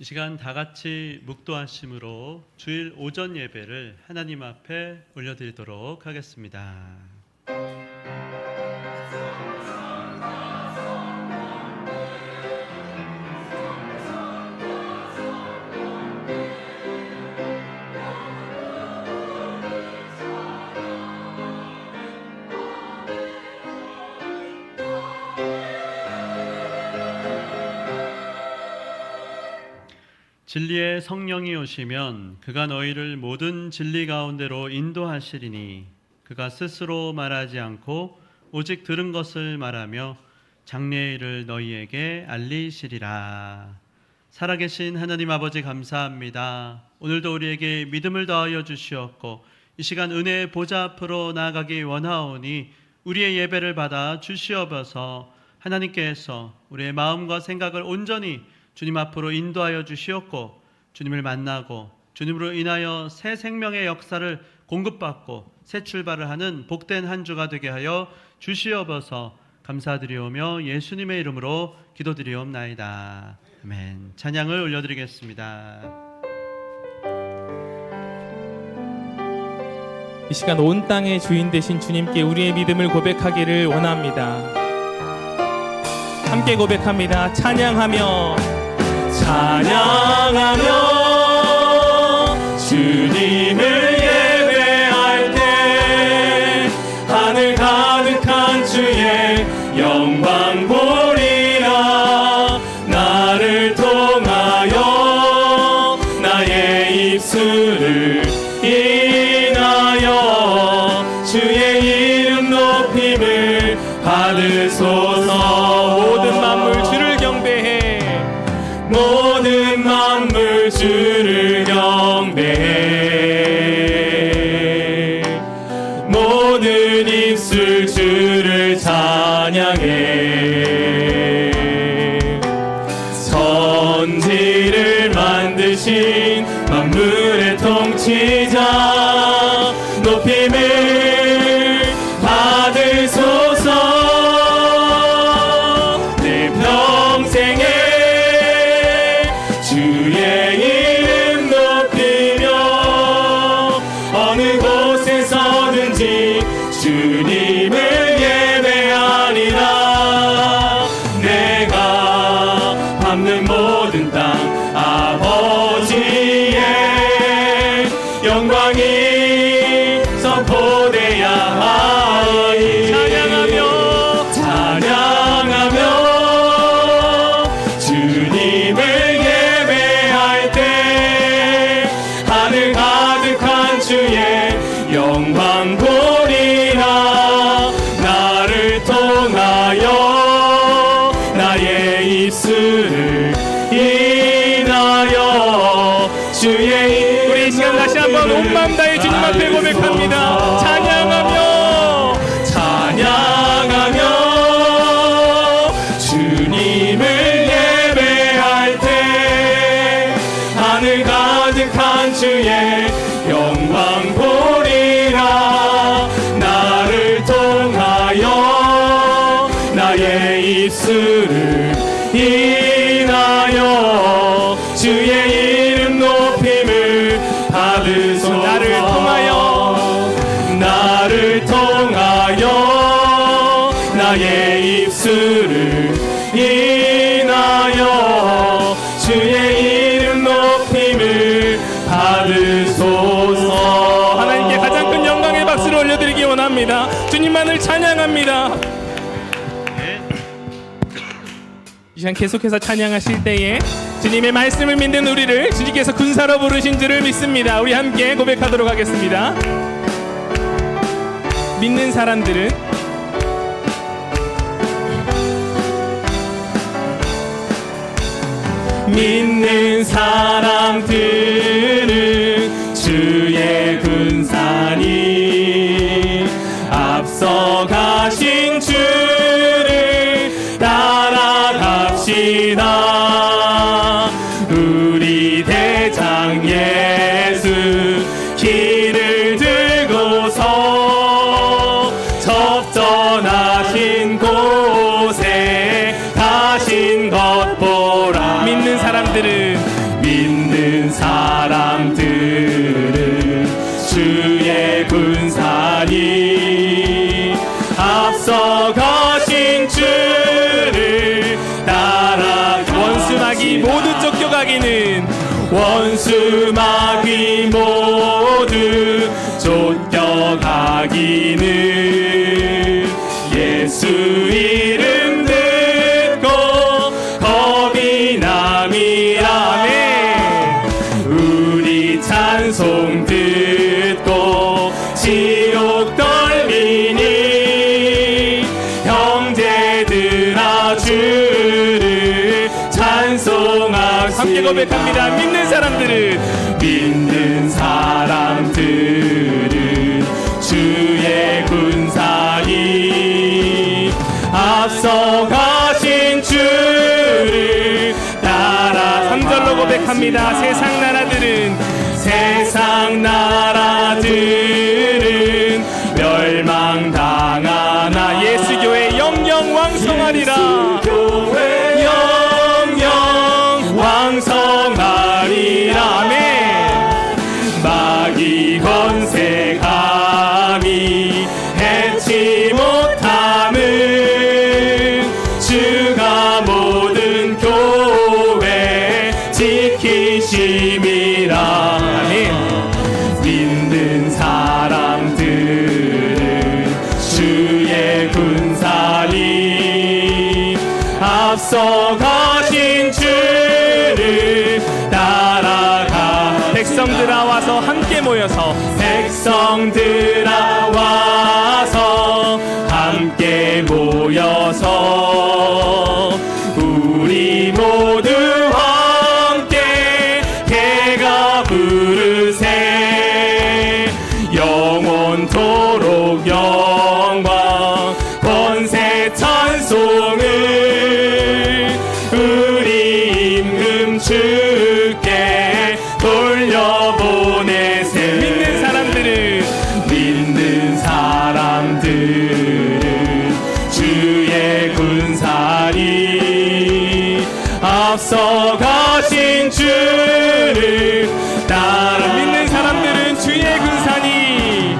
이 시간 다 같이 묵도하심으로 주일 오전 예배를 하나님 앞에 올려드리도록 하겠습니다. 진리의 성령이 오시면 그가 너희를 모든 진리 가운데로 인도하시리니 그가 스스로 말하지 않고 오직 들은 것을 말하며 장래의 일을 너희에게 알리시리라. 살아계신 하나님 아버지 감사합니다. 오늘도 우리에게 믿음을 더하여 주시었고 이 시간 은혜의 보좌 앞으로 나아가기 원하오니 우리의 예배를 받아 주시옵소서. 하나님께서 우리의 마음과 생각을 온전히 주님 앞으로 인도하여 주시었고 주님을 만나고 주님으로 인하여 새 생명의 역사를 공급받고 새 출발을 하는 복된 한 주가 되게 하여 주시옵소서. 감사드리오며 예수님의 이름으로 기도드리옵나이다. 아멘. 찬양을 올려드리겠습니다. 이 시간 온 땅의 주인 되신 주님께 우리의 믿음을 고백하기를 원합니다. 함께 고백합니다. 찬양하며 주님을 예배할 때 하늘 가득한 주의 영광 보리라. 나를 통하여 나의 입술을 인하여 주의 이름 높임을 받으소서. 모든 만물 주를 경배해. 모든 만물 주를 경배해. 모든 입술 주를 찬양해. 천지를 만드신 만물의 통치자 높임을 받으소서. 내 평생에 주의 이름 높이며 어느 곳에서든지 주님을 예배하리라. 내가 밟는 모든 땅 아버지의 영광이 선포되야 하리. 찬양하며 주님을 예배할 때 하늘 가득한 주의 영광 보리라. 나를 통하여 나의 입술을 인하여 주의 우리 이 시간 다시 한번 온 마음 다해 주님 앞에 고백합니다. 찬양하며 주님을 예배할 때 하늘 가득한 주의 영광 보리라. 나를 통하여 나의 입술을 인하여 주의 이름 높임을 받으소서. 나를 통하여 나의 입술을 인하여 주의 이름 높임을 받으소서. 하나님께 가장 큰 영광의 박수를 올려드리기 원합니다. 주님만을 찬양합니다. 이 시간 계속해서 찬양하실 때에 주님의 말씀을 믿는 우리를 주님께서 군사로 부르신 줄을 믿습니다. 우리 함께 고백하도록 하겠습니다. 믿는 사람들은 주의 군사니 앞서가신 주를 따라갑시다. 우리 대장 예수 길을 들고서 접전하신 곳에 가신 것 보라. 믿는 사람들은 사람들은 주의 군사니 앞서가신 주를 따라 원수마귀 모두 쫓겨가기는 원수마귀 모두 쫓겨가기는 예수 이름 듣고 겁이 남이라. 우리 찬송 듣고 지옥 떨리니 형제들아 주를 찬송합시다. 함께 고백합니다. 믿는 사람들은 주의 군사니 앞서가신 주를 따라. 3절로 고백합니다. 세상 나라들은 멸망당하나 예수교회 영영 왕성하리라. 영영 왕성하리라. 아멘. 마귀 권세 감히 해치 못함은 주가 모든 교회 지키심이라. 아멘. 믿는 사람들은 주의 군사니 앞서가신 주를 따라가. 백성들아 와서 함께 모여서 백성들아 와서 함께 모여서 우리 모두 함께 개가 부르세. 영원토록 영광 권세 찬송을 우리 임금 주께 돌려보내세. 믿는 사람들은 주의 군사니 앞서가신 주를 따라. 믿는 사람들은 주의 군사니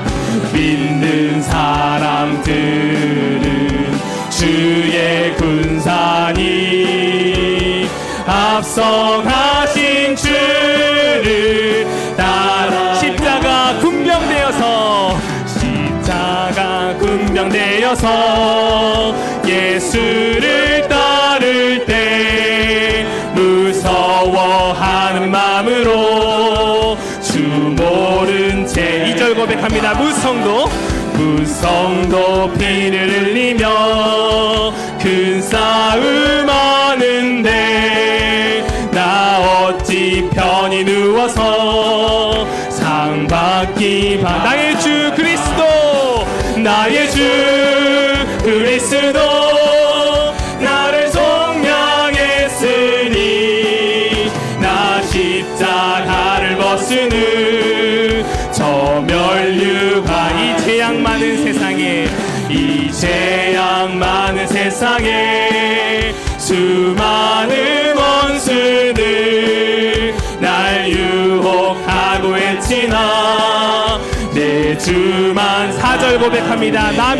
믿는 사람들은 주의 군사니 앞서가신 주를 따라. 십자가 군병되어서 예수를 따를 때 무서워하는 마음으로 주 모른 채 2절 고백합니다. 무성도 피를 흘리며 큰 싸움 하는데 나 어찌 편히 누워서 상 받기 나의 주 그리스도 나를 속량했으니 나 십자가를 벗으는 저 멸류관. 이 재앙 많은 세상에 수많은 원수들 날 유혹하고 했지나 내 주만. 4절 고백합니다. 나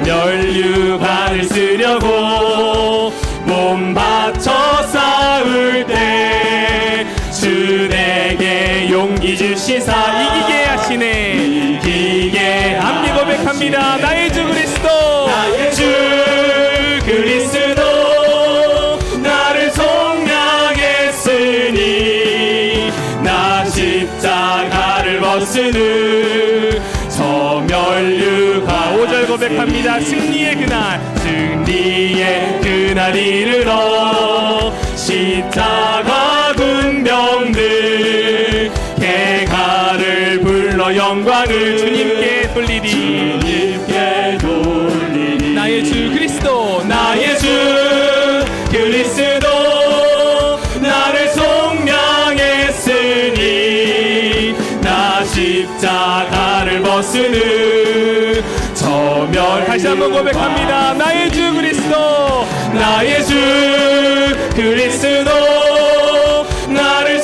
멸류관을 쓰려고 몸 바쳐 싸울 때 주 내게 용기 주시사 이기게 하시네. 함께 고백합니다. 나의 주 그리스도 나를 속량했으니 나 십자가를 벗으는 저 멸류관. 5절 고백합니다. 승리의 그날 이르러 십자가 군병들 개가를 불러 영광을 주님께 돌리리. 나의 주 그리스도 나를 속량했으니 나 십자가를 벗으는 저 멸. 다시 한번 고백합니다. 나의 주 그리스도 나를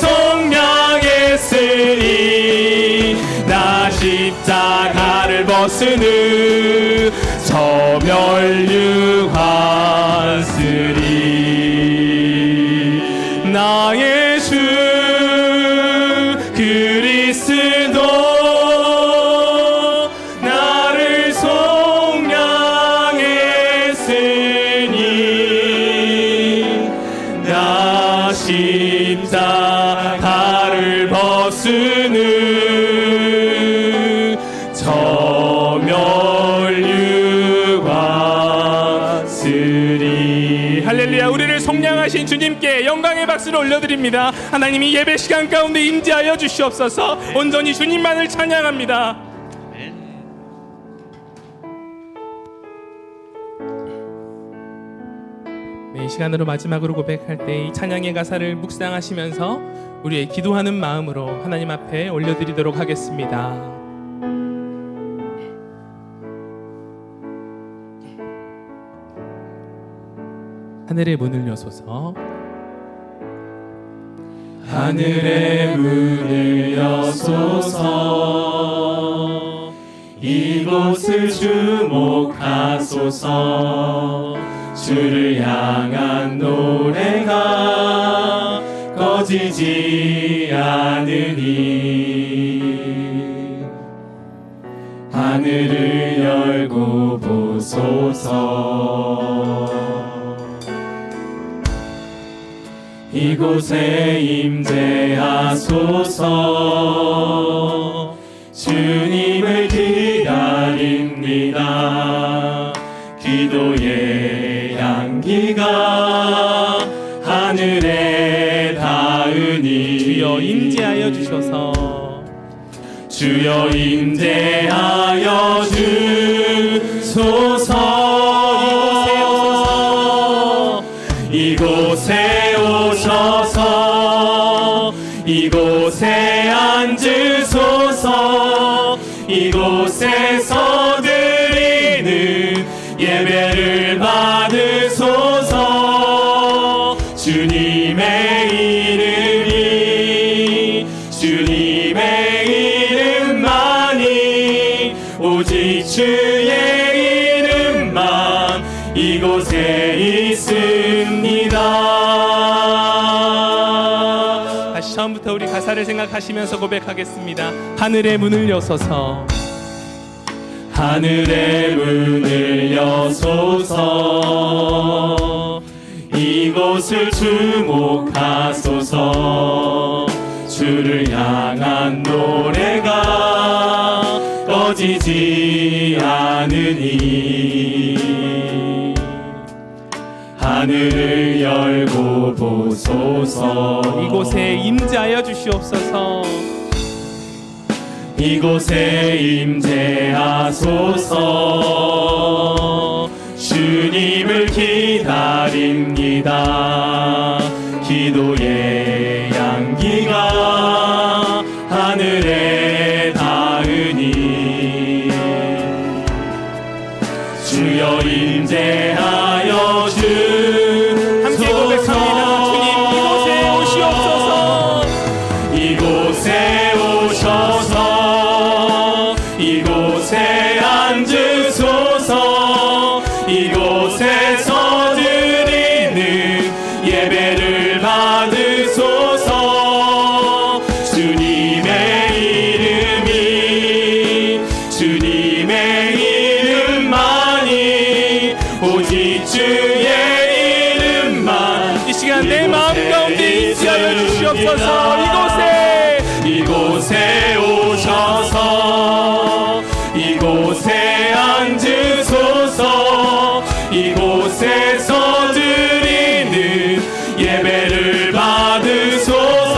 벗으는 저멸류관 쓰리. 나의 주 그리스도 나를 속량했으니 나 십자가를 벗으는 저멸류관 쓰리. 할렐루야. 우리를 속량하신 주님께 영광의 박수를 올려드립니다. 하나님이 예배 시간 가운데 임재하여 주시옵소서. 온전히 주님만을 찬양합니다. 아멘. 네, 이 시간으로 마지막으로 고백할 때 이 찬양의 가사를 묵상하시면서 우리의 기도하는 마음으로 하나님 앞에 올려드리도록 하겠습니다. 하늘의 문을 여소서. 하늘의 문을 여소서. 이곳을 주목하소서. 주를 향한 노래가 꺼지지 않으니 하늘을 열고 보소서. 이곳에 임재하소서. 주님을 기다립니다. 기도의 향기가 하늘에 닿으니 주여 임재하여 주셔서. 주여 임재하여 주소서. 이곳에 오셔서 이곳에 앉으소서. 이곳에서 드리는 예배를 받으소서. 주님의 이름이 주님의 이름만이 오직 주의 이름만 이곳에 있습니다. 다시 처음부터 우리 가사를 생각하시면서 고백하겠습니다. 하늘의 문을 여소서. 하늘의 문을 여소서. 이곳을 주목하소서. 주를 향한 노래가 꺼지지 않으니 하늘을 열고 보소서. 이곳에 임재하여 주시옵소서. 이곳에 임재하소서. 주님을 기다립니다. 기도의 향기가 하늘에 닿으니 주여 임재하여 함께 고백합니다. 주님 이곳에 오시옵소서. 이곳에 오셔서 이곳에 앉으소서. 이곳에서 드리는 예배를 받으소서. 주님의 이름이 주님의 이름만이 오직 주의 이름만 이 시간 내 마음 가운데 임재하여 주시옵소서. 이곳에 오셔서 이곳에 앉으소서. 이곳에서 드리는 예배를 받으소서.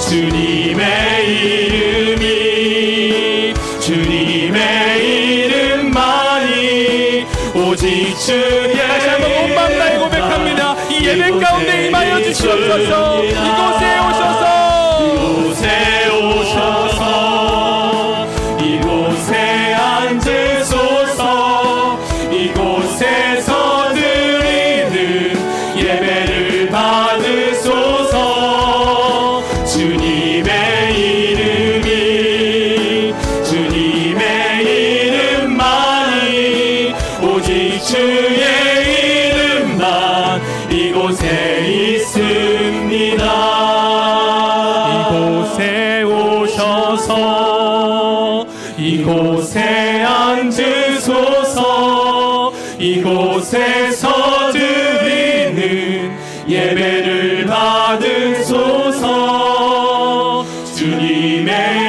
주님의 이름이 주님의 이름만이 오직 주의 다시 한번 온 마음 다해 고백합니다. 이 예배 가운데 임하여 주시옵소서. 이곳에 오셔서 이곳에 오셔서 이곳에 앉으소서. 이곳에서 드리는 예배를 받으소서. 주님의 이름이 주님의 오직 주의 이름만 이곳에 있습니다. 이곳에 오셔서 이곳에 앉으소서. 이곳에서 드리는 예배를 받으소서. 주님의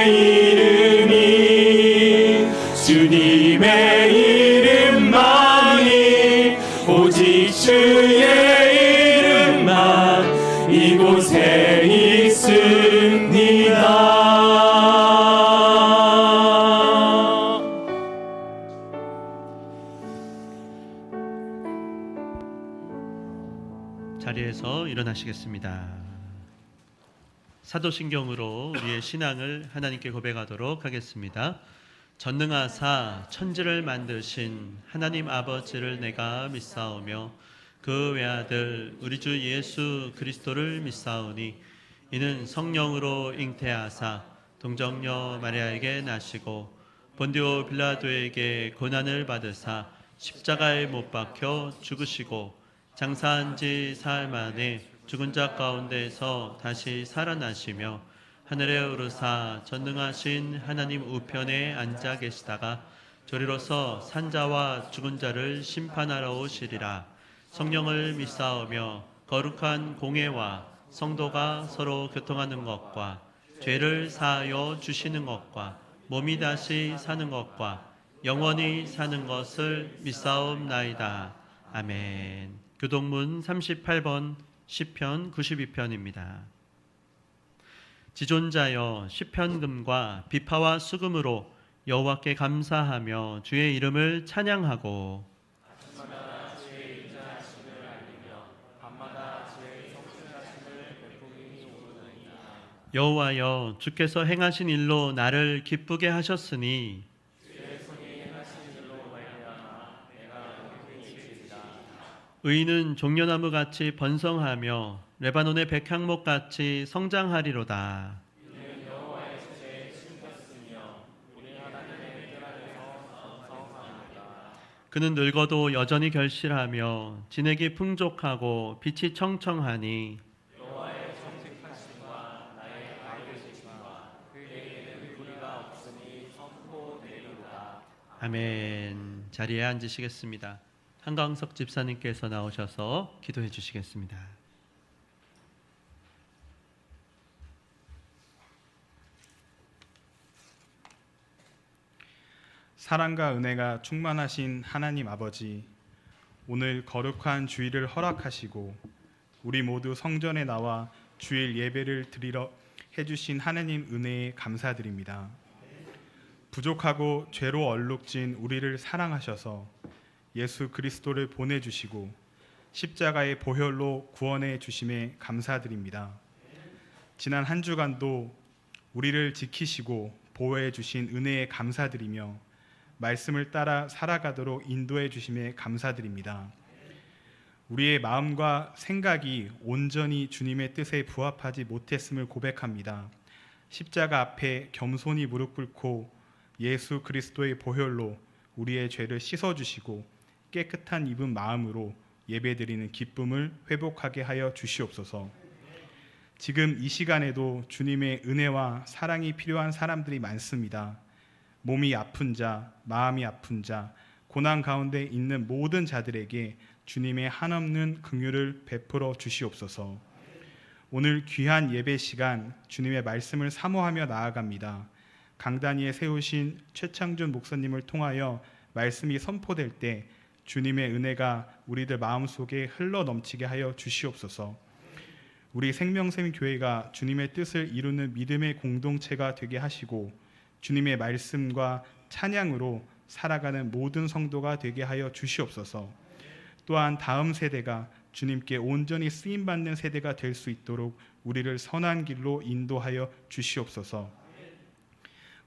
이름만이 오직 주의 이름만 이곳에 있습니다. 자리에서 일어나시겠습니다. 사도신경으로 우리의 신앙을 하나님께 고백하도록 하겠습니다. 전능하사 천지를 만드신 하나님 아버지를 내가 믿사오며 그 외아들 우리 주 예수 그리스도를 믿사오니 이는 성령으로 잉태하사 동정녀 마리아에게 나시고 본디오 빌라도에게 고난을 받으사 십자가에 못 박혀 죽으시고 장사한 지 사흘 만에 죽은 자 가운데서 다시 살아나시며 하늘에 오르사 전능하신 하나님 우편에 앉아 계시다가 저리로서 산자와 죽은 자를 심판하러 오시리라. 성령을 믿사오며 거룩한 공회와 성도가 서로 교통하는 것과 죄를 사하여 주시는 것과 몸이 다시 사는 것과 영원히 사는 것을 믿사옵나이다. 아멘. 교동문 38번 시편 92편입니다. 지존자여 시편금과 비파와 수금으로 여호와께 감사하며 주의 이름을 찬양하고 여호와여 주께서 행하신 일로 나를 기쁘게 하셨으니 의인은 종려나무같이 번성하며 레바논의 백향목같이 성장하리로다. 그는 늙어도 여전히 결실하며 진액이 풍족하고 빛이 청청하니 아멘. 자리에 앉으시겠습니다. 한광석 집사님께서 나오셔서 기도해 주시겠습니다. 사랑과 은혜가 충만하신 하나님 아버지, 오늘 거룩한 주일을 허락하시고 우리 모두 성전에 나와 주일 예배를 드리러 해주신 하나님 은혜에 감사드립니다. 부족하고 죄로 얼룩진 우리를 사랑하셔서 예수 그리스도를 보내주시고 십자가의 보혈로 구원해 주심에 감사드립니다. 지난 한 주간도 우리를 지키시고 보호해 주신 은혜에 감사드리며 말씀을 따라 살아가도록 인도해 주심에 감사드립니다. 우리의 마음과 생각이 온전히 주님의 뜻에 부합하지 못했음을 고백합니다. 십자가 앞에 겸손히 무릎 꿇고 예수 그리스도의 보혈로 우리의 죄를 씻어주시고 깨끗한 입은 마음으로 예배드리는 기쁨을 회복하게 하여 주시옵소서. 지금 이 시간에도 주님의 은혜와 사랑이 필요한 사람들이 많습니다. 몸이 아픈 자, 마음이 아픈 자, 고난 가운데 있는 모든 자들에게 주님의 한없는 긍휼을 베풀어 주시옵소서. 오늘 귀한 예배 시간 주님의 말씀을 사모하며 나아갑니다. 강단위에 세우신 최창준 목사님을 통하여 말씀이 선포될 때 주님의 은혜가 우리들 마음속에 흘러 넘치게 하여 주시옵소서. 우리 생명샘 교회가 주님의 뜻을 이루는 믿음의 공동체가 되게 하시고 주님의 말씀과 찬양으로 살아가는 모든 성도가 되게 하여 주시옵소서. 또한 다음 세대가 주님께 온전히 쓰임받는 세대가 될 수 있도록 우리를 선한 길로 인도하여 주시옵소서.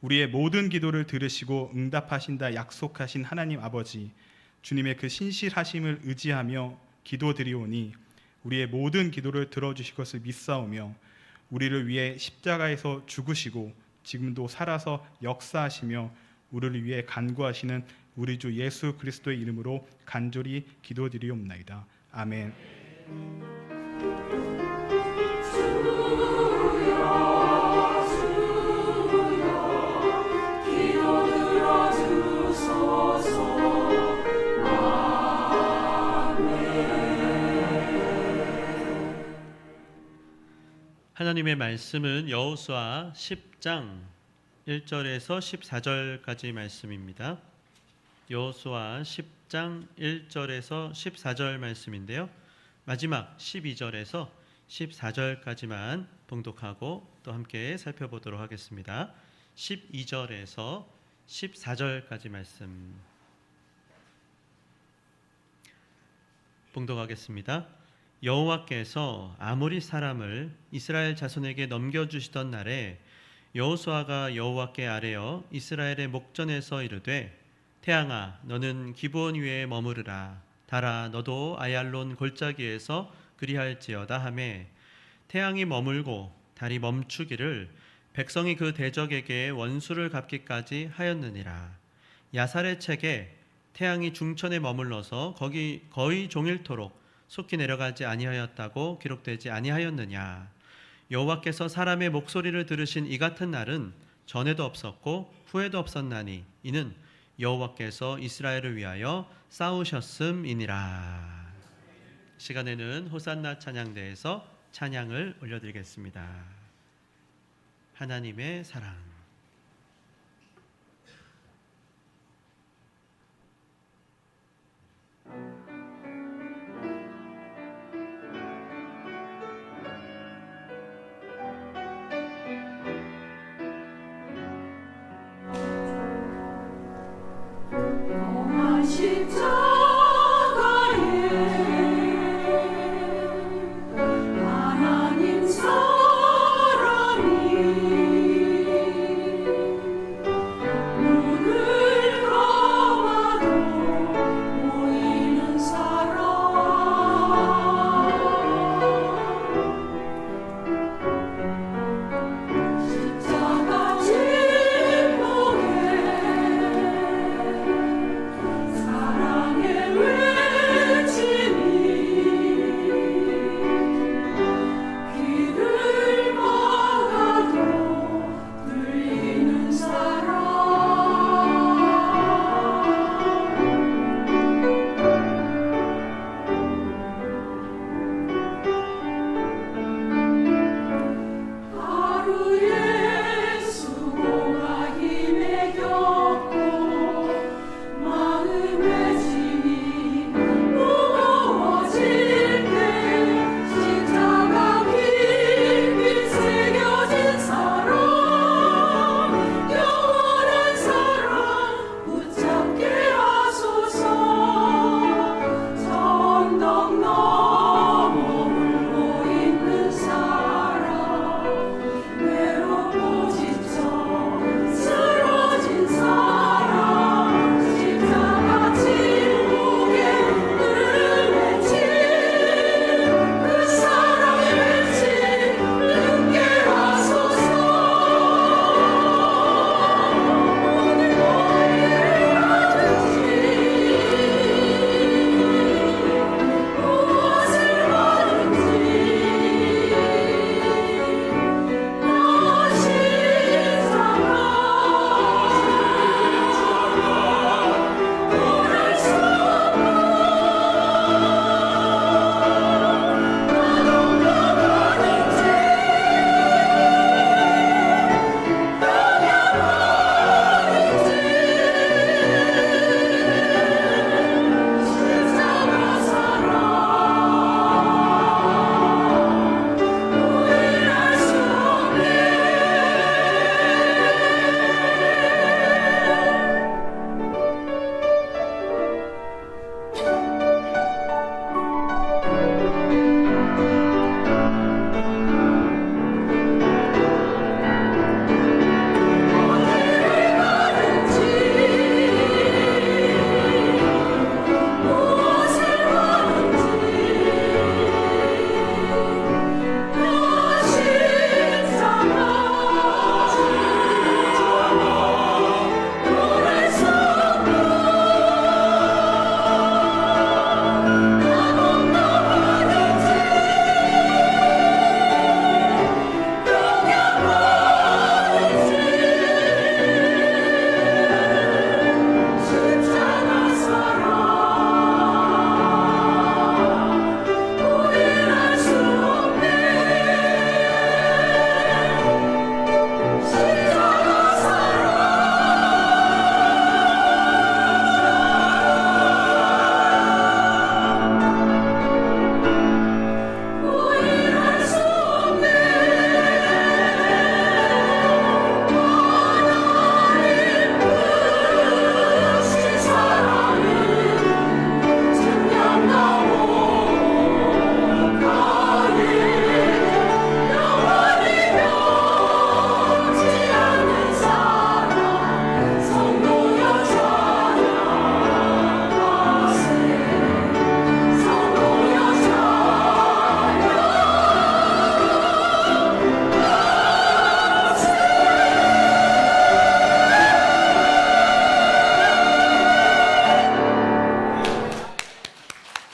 우리의 모든 기도를 들으시고 응답하신다 약속하신 하나님 아버지, 주님의 그 신실하심을 의지하며 기도드리오니 우리의 모든 기도를 들어주실 것을 믿사오며 우리를 위해 십자가에서 죽으시고 지금도 살아서 역사하시며 우리를 위해 간구하시는 우리 주 예수 그리스도의 이름으로 간절히 기도드리옵나이다. 아멘. 하나님의 말씀은 여호수아 10장 1절에서 14절까지 말씀입니다. 여호수아 10장 1절에서 14절 말씀인데요. 마지막 12절에서 14절까지만 봉독하고 또 함께 살펴보도록 하겠습니다. 12절에서 14절까지 말씀 봉독하겠습니다. 여호와께서 아모리 사람을 이스라엘 자손에게 넘겨주시던 날에 여호수아가 여호와께 아뢰어 이스라엘의 목전에서 이르되 태양아 너는 기브온 위에 머무르라 달아 너도 아얄론 골짜기에서 그리할지어다 하매 태양이 머물고 달이 멈추기를 백성이 그 대적에게 원수를 갚기까지 하였느니라. 야살의 책에 태양이 중천에 머물러서 거기 거의 종일토록 속히 내려가지 아니하였다고 기록되지 아니하였느냐. 여호와께서 사람의 목소리를 들으신 이 같은 날은 전에도 없었고 후에도 없었나니 이는 여호와께서 이스라엘을 위하여 싸우셨음이니라. 시간에는 호산나 찬양대에서 찬양을 올려드리겠습니다. 하나님의 사랑. 하나님 사랑이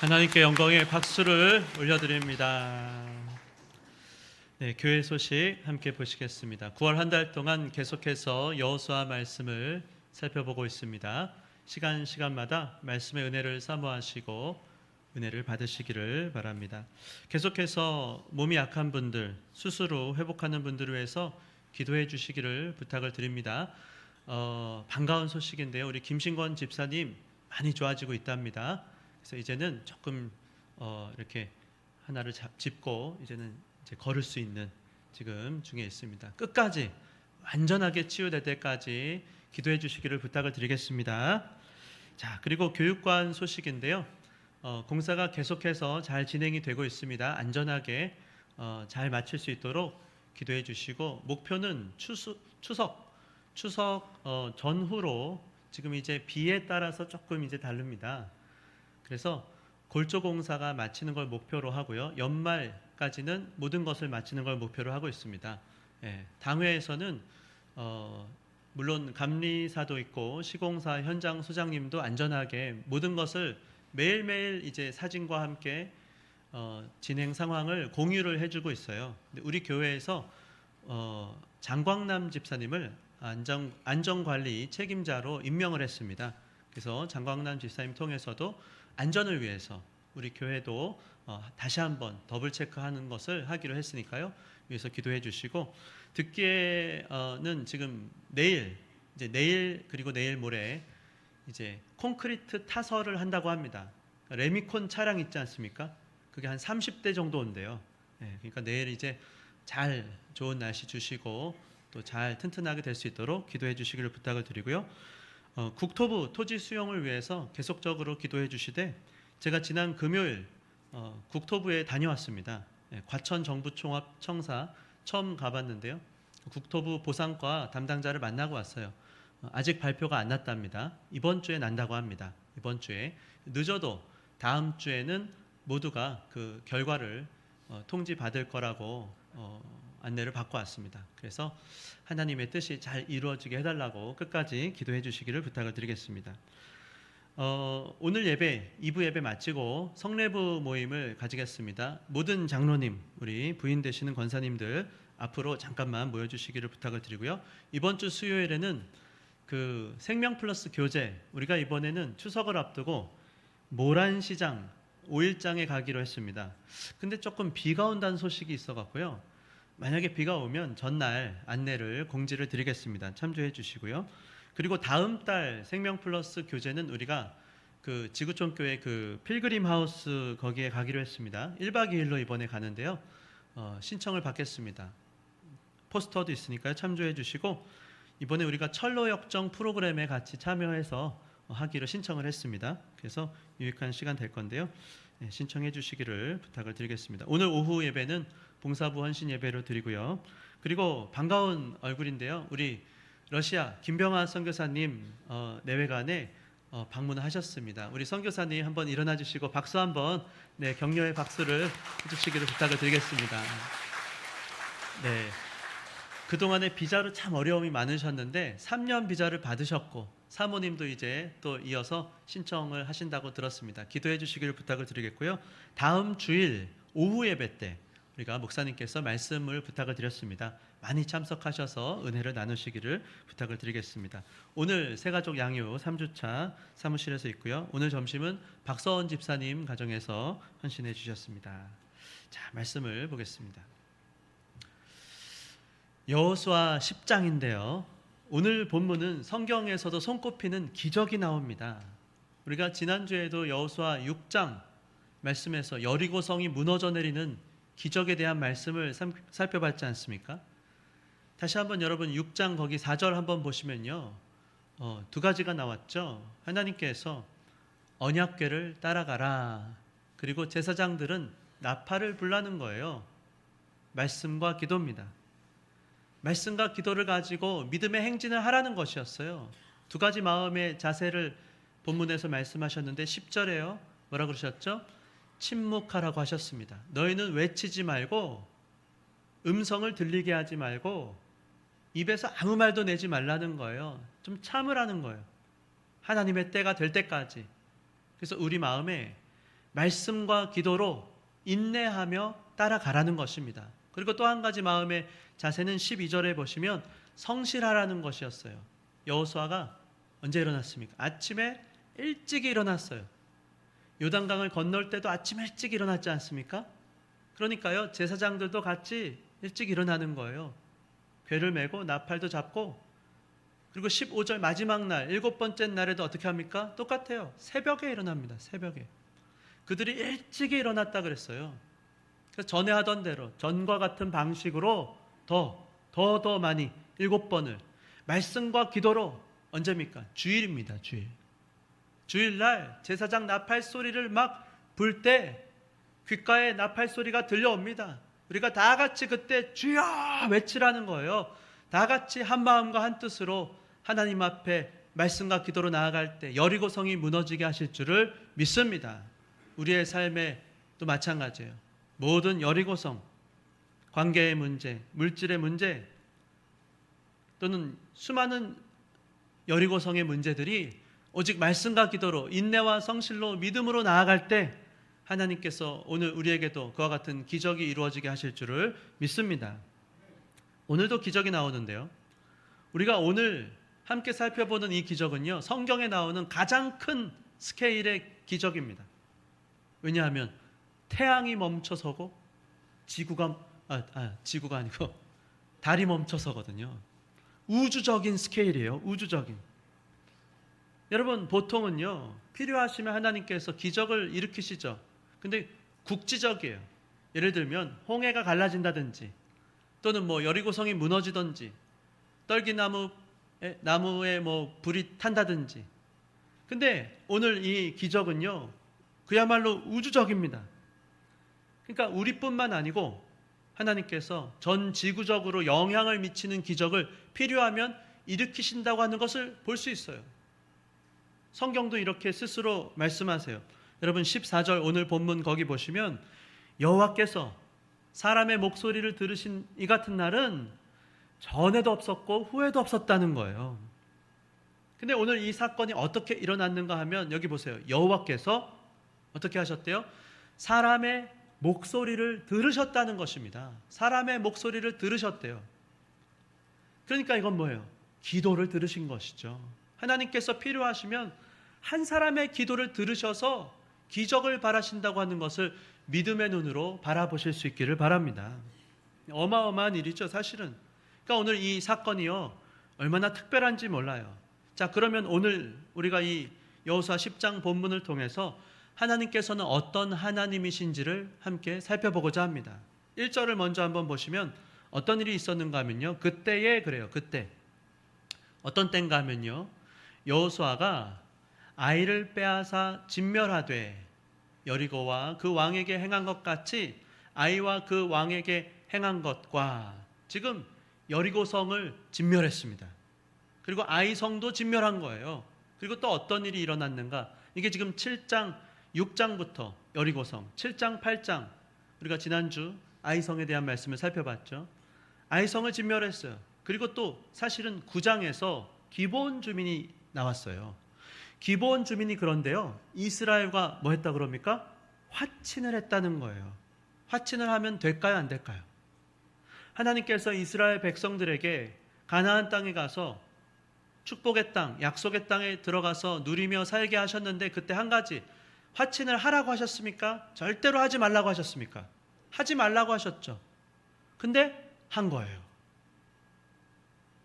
하나님께 영광의 박수를 올려드립니다. 네, 교회 소식 함께 보시겠습니다. 9월 한 달 동안 계속해서 여호수아 말씀을 살펴보고 있습니다. 시간마다 말씀의 은혜를 사모하시고 은혜를 받으시기를 바랍니다. 계속해서 몸이 약한 분들, 수술로 회복하는 분들을 위해서 기도해 주시기를 부탁을 드립니다. 반가운 소식인데요. 우리 김신권 집사님 많이 좋아지고 있답니다. 그래서 이제는 조금 이렇게 하나를 짚고 이제는 이제 걸을 수 있는 지금 중에 있습니다. 끝까지 완전하게 치유될 때까지 기도해 주시기를 부탁을 드리겠습니다. 자, 그리고 교육관 소식인데요. 공사가 계속해서 잘 진행이 되고 있습니다. 안전하게 잘 마칠 수 있도록 기도해 주시고, 목표는 추석 전후로, 지금 이제 비에 따라서 조금 이제 다릅니다. 그래서 골조 공사가 마치는 걸 목표로 하고요. 연말까지는 모든 것을 마치는 걸 목표로 하고 있습니다. 예, 당회에서는 물론 감리사도 있고 시공사 현장 소장님도 안전하게 모든 것을 매일매일 이제 사진과 함께 진행 상황을 공유를 해주고 있어요. 근데 우리 교회에서 장광남 집사님을 안전관리 책임자로 임명을 했습니다. 그래서 장광남 집사님 통해서도 안전을 위해서 우리 교회도 다시 한번 더블 체크하는 것을 하기로 했으니까요. 위해서 기도해 주시고, 듣기에는 지금 내일 그리고 내일 모레 이제 콘크리트 타설을 한다고 합니다. 레미콘 차량 있지 않습니까? 그게 한 30대 정도 온대요. 네, 그러니까 내일 이제 잘 좋은 날씨 주시고 또 잘 튼튼하게 될 수 있도록 기도해 주시기를 부탁을 드리고요. 국토부 토지 수용을 위해서 계속적으로 기도해 주시되, 제가 지난 금요일 국토부에 다녀왔습니다. 네, 과천 정부총합청사 처음 가봤는데요. 국토부 보상과 담당자를 만나고 왔어요. 아직 발표가 안 났답니다. 이번 주에 난다고 합니다. 이번 주에 늦어도 다음 주에는 모두가 그 결과를 통지받을 거라고 안내를 받고 왔습니다. 그래서 하나님의 뜻이 잘 이루어지게 해달라고 끝까지 기도해 주시기를 부탁을 드리겠습니다. 오늘 예배 2부 예배 마치고 성례부 모임을 가지겠습니다. 모든 장로님, 우리 부인 되시는 권사님들 앞으로 잠깐만 모여주시기를 부탁을 드리고요. 이번 주 수요일에는 그 생명 플러스 교제, 우리가 이번에는 추석을 앞두고 모란시장 5일장에 가기로 했습니다. 근데 조금 비가 온다는 소식이 있어갖고요. 만약에 비가 오면 전날 안내를 공지를 드리겠습니다. 참조해 주시고요. 그리고 다음 달 생명 플러스 교제는 우리가 그 지구촌교회 그 필그림 하우스 거기에 가기로 했습니다. 1박 2일로 이번에 가는데요. 신청을 받겠습니다. 포스터도 있으니까요. 참조해 주시고, 이번에 우리가 철로 역정 프로그램에 같이 참여해서 하기로 신청을 했습니다. 그래서 유익한 시간 될 건데요. 네, 신청해 주시기를 부탁을 드리겠습니다. 오늘 오후 예배는 봉사부 헌신 예배로 드리고요. 그리고 반가운 얼굴인데요. 우리 러시아 김병아 선교사님 내외관에 방문하셨습니다. 우리 선교사님 한번 일어나 주시고 박수 한번, 네, 격려의 박수를 해주시기를 부탁을 드리겠습니다. 네, 그동안에 비자로 참 어려움이 많으셨는데 3년 비자를 받으셨고 사모님도 이제 또 이어서 신청을 하신다고 들었습니다. 기도해 주시기를 부탁을 드리겠고요. 다음 주일 오후 예배 때 우리가 목사님께서 말씀을 부탁을 드렸습니다. 많이 참석하셔서 은혜를 나누시기를 부탁을 드리겠습니다. 오늘 새가족 양육 3주차 사무실에서 있고요. 오늘 점심은 박서원 집사님 가정에서 헌신해 주셨습니다. 자, 말씀을 보겠습니다. 여호수아 10장인데요. 오늘 본문은 성경에서도 손꼽히는 기적이 나옵니다. 우리가 지난주에도 여호수아 6장 말씀에서 여리고성이 무너져 내리는 기적에 대한 말씀을 살펴봤지 않습니까? 다시 한번 여러분 6장 거기 4절 한번 보시면요. 두 가지가 나왔죠. 하나님께서 언약궤를 따라가라. 그리고 제사장들은 나팔을 불라는 거예요. 말씀과 기도입니다. 말씀과 기도를 가지고 믿음의 행진을 하라는 것이었어요. 두 가지 마음의 자세를 본문에서 말씀하셨는데 10절에요. 뭐라 그러셨죠? 침묵하라고 하셨습니다. 너희는 외치지 말고 음성을 들리게 하지 말고 입에서 아무 말도 내지 말라는 거예요. 좀 참으라는 거예요. 하나님의 때가 될 때까지. 그래서 우리 마음에 말씀과 기도로 인내하며 따라가라는 것입니다. 그리고 또 한 가지 마음의 자세는 12절에 보시면 성실하라는 것이었어요. 여호수아가 언제 일어났습니까? 아침에 일찍 일어났어요. 요단강을 건널 때도 아침 일찍 일어났지 않습니까? 그러니까요, 제사장들도 같이 일찍 일어나는 거예요. 궤를 메고 나팔도 잡고, 그리고 15절 마지막 날, 7번째 날에도 어떻게 합니까? 똑같아요. 새벽에 일어납니다. 새벽에. 그들이 일찍 일어났다 그랬어요. 그래서 전에 하던 대로 전과 같은 방식으로 더 많이 7번을 말씀과 기도로, 언제입니까? 주일입니다. 주일날 제사장 나팔 소리를 막 불 때 귓가에 나팔 소리가 들려옵니다. 우리가 다 같이 그때 주여 외치라는 거예요. 다 같이 한 마음과 한 뜻으로 하나님 앞에 말씀과 기도로 나아갈 때 여리고성이 무너지게 하실 줄을 믿습니다. 우리의 삶에 또 마찬가지예요. 모든 여리고성, 관계의 문제, 물질의 문제, 또는 수많은 여리고성의 문제들이 오직 말씀과 기도로, 인내와 성실로, 믿음으로 나아갈 때 하나님께서 오늘 우리에게도 그와 같은 기적이 이루어지게 하실 줄을 믿습니다. 오늘도 기적이 나오는데요, 우리가 오늘 함께 살펴보는 이 기적은요, 성경에 나오는 가장 큰 스케일의 기적입니다. 왜냐하면 태양이 멈춰서고 지구가 아니고 달이 멈춰서거든요. 우주적인 스케일이에요. 우주적인. 여러분, 보통은요, 필요하시면 하나님께서 기적을 일으키시죠. 근데 국지적이에요. 예를 들면 홍해가 갈라진다든지, 또는 여리고성이 무너지든지, 나무에 불이 탄다든지. 근데 오늘 이 기적은요, 그야말로 우주적입니다. 그러니까 우리뿐만 아니고 하나님께서 전 지구적으로 영향을 미치는 기적을 필요하면 일으키신다고 하는 것을 볼 수 있어요. 성경도 이렇게 스스로 말씀하세요. 여러분 14절 오늘 본문 거기 보시면 여호와께서 사람의 목소리를 들으신 이 같은 날은 전에도 없었고 후에도 없었다는 거예요. 근데 오늘 이 사건이 어떻게 일어났는가 하면 여기 보세요. 여호와께서 어떻게 하셨대요? 사람의 목소리를 들으셨다는 것입니다. 사람의 목소리를 들으셨대요. 그러니까 이건 뭐예요? 기도를 들으신 것이죠. 하나님께서 필요하시면 한 사람의 기도를 들으셔서 기적을 바라신다고 하는 것을 믿음의 눈으로 바라보실 수 있기를 바랍니다. 어마어마한 일이죠, 사실은. 그러니까 오늘 이 사건이요, 얼마나 특별한지 몰라요. 자, 그러면 오늘 우리가 이 여호수아 10장 본문을 통해서 하나님께서는 어떤 하나님이신지를 함께 살펴보고자 합니다. 1절을 먼저 한번 보시면 어떤 일이 있었는가 하면요, 그때에 그래요. 그때 어떤 때인가 하면요, 여호수아가 아이를 빼앗아 진멸하되 여리고와 그 왕에게 행한 것 같이 아이와 그 왕에게 행한 것과, 지금 여리고성을 진멸했습니다. 그리고 아이 성도 진멸한 거예요. 그리고 또 어떤 일이 일어났는가? 이게 지금 7장 6장부터 여리고성, 7장 8장, 우리가 지난주 아이성에 대한 말씀을 살펴봤죠. 아이성을 진멸했어요. 그리고 또 사실은 9장에서 기브온 주민이 나왔어요. 기브온 주민이 그런데요, 이스라엘과 뭐 했다 그럽니까? 화친을 했다는 거예요. 화친을 하면 될까요, 안 될까요? 하나님께서 이스라엘 백성들에게 가나안 땅에 가서 축복의 땅, 약속의 땅에 들어가서 누리며 살게 하셨는데, 그때 한 가지, 화친을 하라고 하셨습니까? 절대로 하지 말라고 하셨습니까? 하지 말라고 하셨죠. 근데 한 거예요.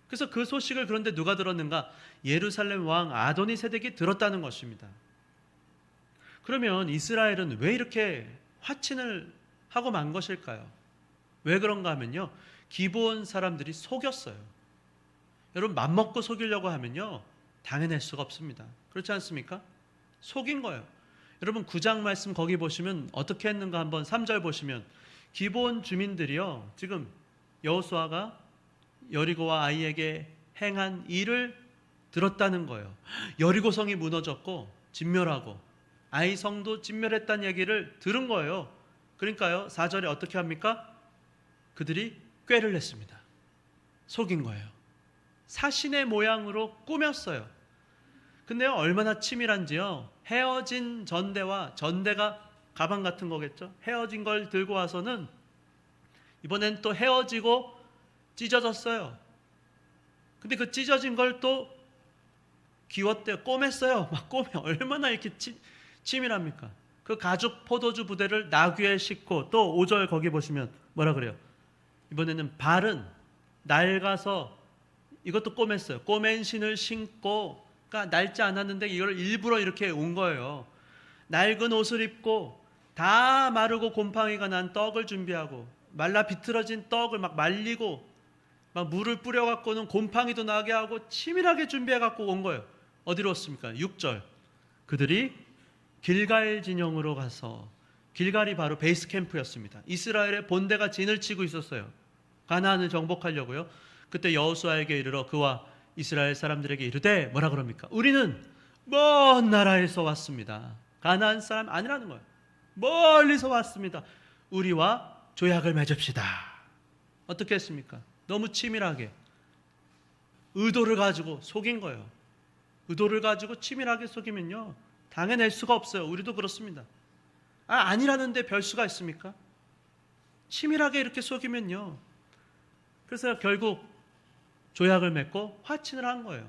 그래서 그 소식을 그런데 누가 들었는가? 예루살렘 왕 아도니세덱이 들었다는 것입니다. 그러면 이스라엘은 왜 이렇게 화친을 하고 만 것일까요? 왜 그런가 하면요, 기브온 사람들이 속였어요. 여러분, 맘먹고 속이려고 하면요, 당해낼 수가 없습니다. 그렇지 않습니까? 속인 거예요. 여러분 9장 말씀 거기 보시면 어떻게 했는가 한번 3절 보시면, 기브온 주민들이요, 지금 여호수아가 여리고와 아이에게 행한 일을 들었다는 거예요. 여리고성이 무너졌고 진멸하고 아이 성도 진멸했다는 얘기를 들은 거예요. 그러니까요, 4절에 어떻게 합니까? 그들이 꾀를 냈습니다. 속인 거예요. 사신의 모양으로 꾸몄어요. 근데요, 얼마나 치밀한지요, 헤어진 전대와 전대가 가방 같은 거겠죠. 헤어진 걸 들고 와서는 이번엔 또 헤어지고 찢어졌어요. 근데 그 찢어진 걸 또 기웠대요. 꼬맸어요. 막 꼬매. 얼마나 이렇게 치밀합니까? 그 가죽 포도주 부대를 나귀에 싣고, 또 5절 거기 보시면 뭐라 그래요? 이번에는 발은 낡아서 이것도 꼬맸어요. 꼬맨 신을 신고, 그러니까 낡지 않았는데 이걸 일부러 이렇게 온 거예요. 낡은 옷을 입고 다 마르고 곰팡이가 난 떡을 준비하고, 말라 비틀어진 떡을 막 말리고 막 물을 뿌려갖고는 곰팡이도 나게 하고 치밀하게 준비해갖고 온 거예요. 어디로 왔습니까? 6절. 그들이 길갈 진영으로 가서, 길갈이 바로 베이스 캠프였습니다. 이스라엘의 본대가 진을 치고 있었어요. 가나안을 정복하려고요. 그때 여호수아에게 이르러 그와 이스라엘 사람들에게 이르되 뭐라 그럽니까? 우리는 먼 나라에서 왔습니다. 가나안 사람 아니라는 거예요. 멀리서 왔습니다. 우리와 조약을 맺읍시다. 어떻게 했습니까? 너무 치밀하게 의도를 가지고 속인 거예요. 의도를 가지고 치밀하게 속이면요, 당해낼 수가 없어요. 우리도 그렇습니다. 아니라는데 별 수가 있습니까? 치밀하게 이렇게 속이면요. 그래서 결국 조약을 맺고 화친을 한 거예요.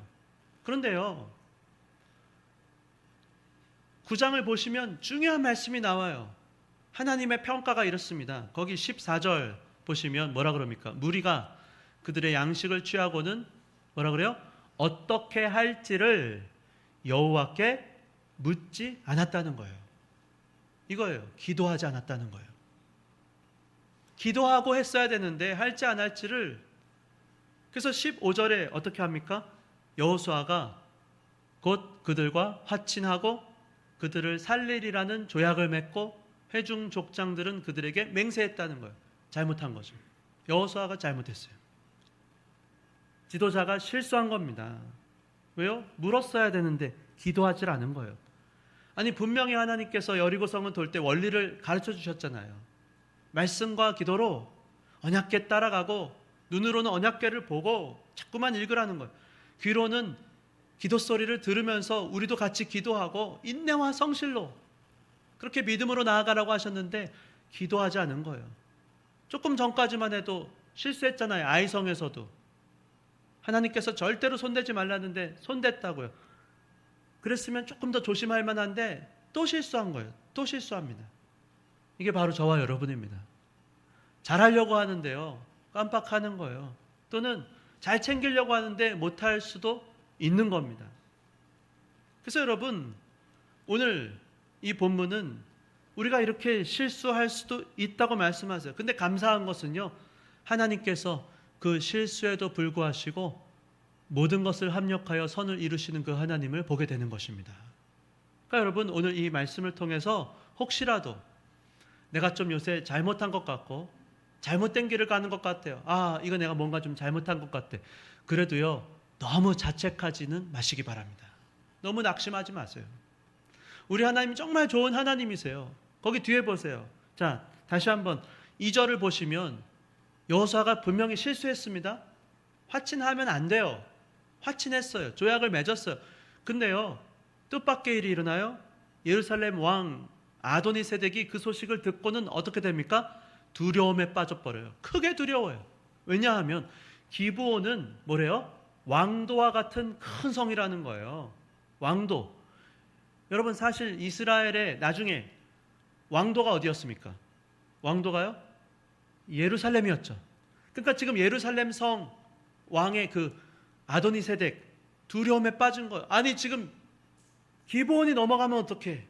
그런데요, 9장을 보시면 중요한 말씀이 나와요. 하나님의 평가가 이렇습니다. 거기 14절 보시면 뭐라 그럽니까? 무리가 그들의 양식을 취하고는 뭐라 그래요? 어떻게 할지를 여호와께 묻지 않았다는 거예요. 이거예요. 기도하지 않았다는 거예요. 기도하고 했어야 되는데 할지 안 할지를. 그래서 15절에 어떻게 합니까? 여호수아가 곧 그들과 화친하고 그들을 살리리라는 조약을 맺고 회중 족장들은 그들에게 맹세했다는 거예요. 잘못한 거죠. 여호수아가 잘못했어요. 지도자가 실수한 겁니다. 왜요? 물었어야 되는데 기도하지 않은 거예요. 아니, 분명히 하나님께서 여리고성을 돌 때 원리를 가르쳐 주셨잖아요. 말씀과 기도로 언약궤 따라가고, 눈으로는 언약궤를 보고 자꾸만 읽으라는 거예요. 귀로는 기도 소리를 들으면서 우리도 같이 기도하고 인내와 성실로 그렇게 믿음으로 나아가라고 하셨는데 기도하지 않은 거예요. 조금 전까지만 해도 실수했잖아요. 아이성에서도 하나님께서 절대로 손대지 말라는데 손댔다고요. 그랬으면 조금 더 조심할 만한데 또 실수한 거예요. 또 실수합니다. 이게 바로 저와 여러분입니다. 잘하려고 하는데요, 깜빡하는 거예요. 또는 잘 챙기려고 하는데 못할 수도 있는 겁니다. 그래서 여러분, 오늘 이 본문은 우리가 이렇게 실수할 수도 있다고 말씀하세요. 근데 감사한 것은요, 하나님께서 그 실수에도 불구하시고 모든 것을 합력하여 선을 이루시는 그 하나님을 보게 되는 것입니다. 그러니까 여러분, 오늘 이 말씀을 통해서 혹시라도 내가 좀 요새 잘못한 것 같고 잘못된 길을 가는 것 같아요. 이거 내가 뭔가 좀 잘못한 것 같아. 그래도요, 너무 자책하지는 마시기 바랍니다. 너무 낙심하지 마세요. 우리 하나님 정말 좋은 하나님이세요. 거기 뒤에 보세요. 자, 다시 한번 2절을 보시면 여호수아가 분명히 실수했습니다. 화친하면 안 돼요. 화친했어요. 조약을 맺었어요. 근데요, 뜻밖의 일이 일어나요. 예루살렘 왕 아도니세덱이 그 소식을 듣고는 어떻게 됩니까? 두려움에 빠져버려요. 크게 두려워요. 왜냐하면 기브온은 뭐래요? 왕도와 같은 큰 성이라는 거예요. 왕도. 여러분, 사실 이스라엘의 나중에 왕도가 어디였습니까? 왕도가요? 예루살렘이었죠. 그러니까 지금 예루살렘 성 왕의 그 아도니세덱 두려움에 빠진 거예요. 아니, 지금 기브온이 넘어가면 어떡해?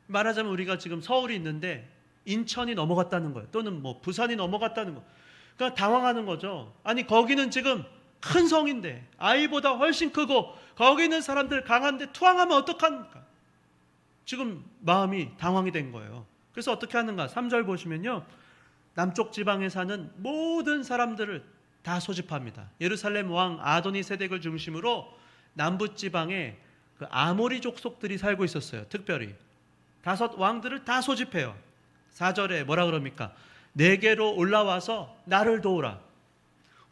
말하자면 우리가 지금 서울이 있는데 인천이 넘어갔다는 거예요. 또는 뭐 부산이 넘어갔다는 거예요. 그러니까 당황하는 거죠. 아니, 거기는 지금 큰 성인데 아이보다 훨씬 크고 거기 있는 사람들 강한데 투항하면 어떡합니까? 지금 마음이 당황이 된 거예요. 그래서 어떻게 하는가? 3절 보시면요, 남쪽 지방에 사는 모든 사람들을 다 소집합니다. 예루살렘 왕 아도니세덱을 중심으로 남부 지방에 그 아모리 족속들이 살고 있었어요. 특별히 5 왕들을 다 소집해요. 4절에 뭐라 그럽니까? 내게로 올라와서 나를 도우라.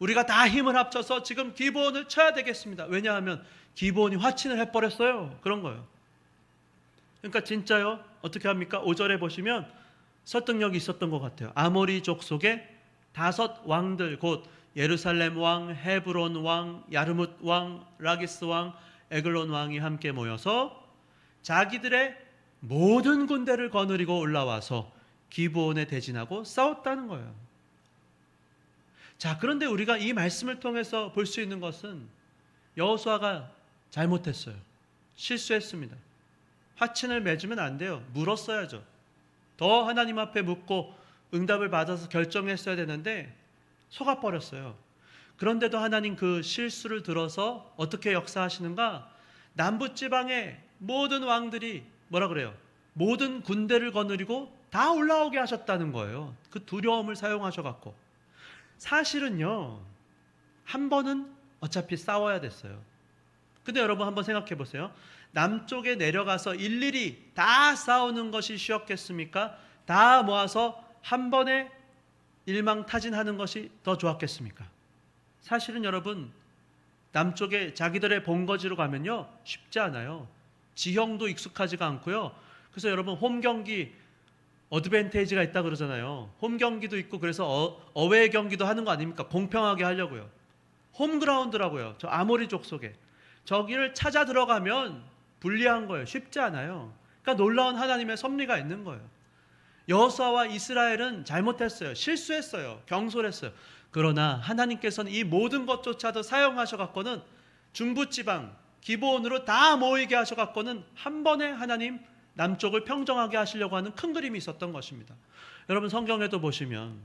우리가 다 힘을 합쳐서 지금 기브온을 쳐야 되겠습니다. 왜냐하면 기브온이 화친을 해버렸어요. 그런 거예요. 그러니까 진짜요. 어떻게 합니까? 5절에 보시면 설득력이 있었던 것 같아요. 아모리족 속에 5 왕들, 곧 예루살렘 왕, 헤브론 왕, 야르뭇 왕, 라기스 왕, 에글론 왕이 함께 모여서 자기들의 모든 군대를 거느리고 올라와서 기브온에 대진하고 싸웠다는 거예요. 자, 그런데 우리가 이 말씀을 통해서 볼 수 있는 것은 여호수아가 잘못했어요. 실수했습니다. 화친을 맺으면 안 돼요. 물었어야죠. 더 하나님 앞에 묻고 응답을 받아서 결정했어야 되는데 속아버렸어요. 그런데도 하나님 그 실수를 들어서 어떻게 역사하시는가? 남부지방의 모든 왕들이 뭐라 그래요? 모든 군대를 거느리고 다 올라오게 하셨다는 거예요. 그 두려움을 사용하셔갖고. 사실은요, 한 번은 어차피 싸워야 됐어요. 근데 여러분 한번 생각해 보세요. 남쪽에 내려가서 일일이 다 싸우는 것이 쉬웠겠습니까? 다 모아서 한 번에 일망타진하는 것이 더 좋았겠습니까? 사실은 여러분, 남쪽에 자기들의 본거지로 가면요 쉽지 않아요. 지형도 익숙하지가 않고요. 그래서 여러분 홈 경기 어드밴테이지가 있다 그러잖아요. 홈 경기도 있고 그래서 어웨이 경기도 하는 거 아닙니까? 공평하게 하려고요. 홈그라운드라고요. 저 아모리족 속에 저기를 찾아 들어가면 불리한 거예요. 쉽지 않아요. 그러니까 놀라운 하나님의 섭리가 있는 거예요. 여호수아와 이스라엘은 잘못했어요. 실수했어요. 경솔했어요. 그러나 하나님께서는 이 모든 것조차도 사용하셔갖고는 중부지방 기브온으로 다 모이게 하셔갖고는 한 번에 하나님 남쪽을 평정하게 하시려고 하는 큰 그림이 있었던 것입니다. 여러분 성경에도 보시면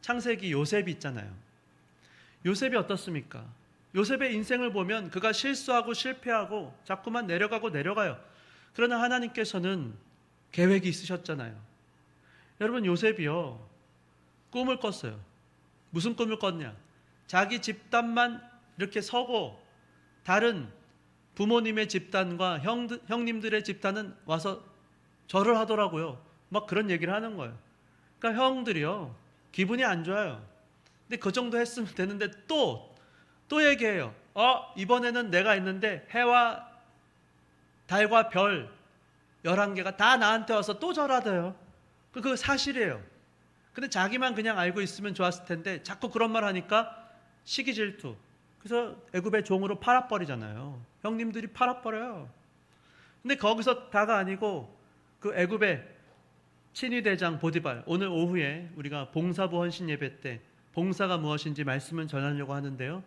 창세기 요셉이 있잖아요. 요셉이 어떻습니까? 요셉의 인생을 보면 그가 실수하고 실패하고 자꾸만 내려가요. 그러나 하나님께서는 계획이 있으셨잖아요. 여러분 요셉이요 꿈을 꿨어요. 무슨 꿈을 꿨냐? 자기 집단만 이렇게 서고 다른 부모님의 집단과 형님들의 집단은 와서 절을 하더라고요. 막 그런 얘기를 하는 거예요. 그러니까 형들이요 기분이 안 좋아요. 근데 그 정도 했으면 되는데 또 얘기해요. 이번에는 내가 있는데 해와 달과 별 11개가 다 나한테 와서 또 절하대요. 그거 사실이에요. 근데 자기만 그냥 알고 있으면 좋았을 텐데 자꾸 그런 말 하니까 시기 질투. 그래서 애굽의 종으로 팔아버리잖아요. 형님들이 팔아버려요. 근데 거기서 다가 아니고 그 애굽의 친위대장 보디발, 오늘 오후에 우리가 봉사부 헌신 예배 때 봉사가 무엇인지 말씀을 전하려고 하는데요.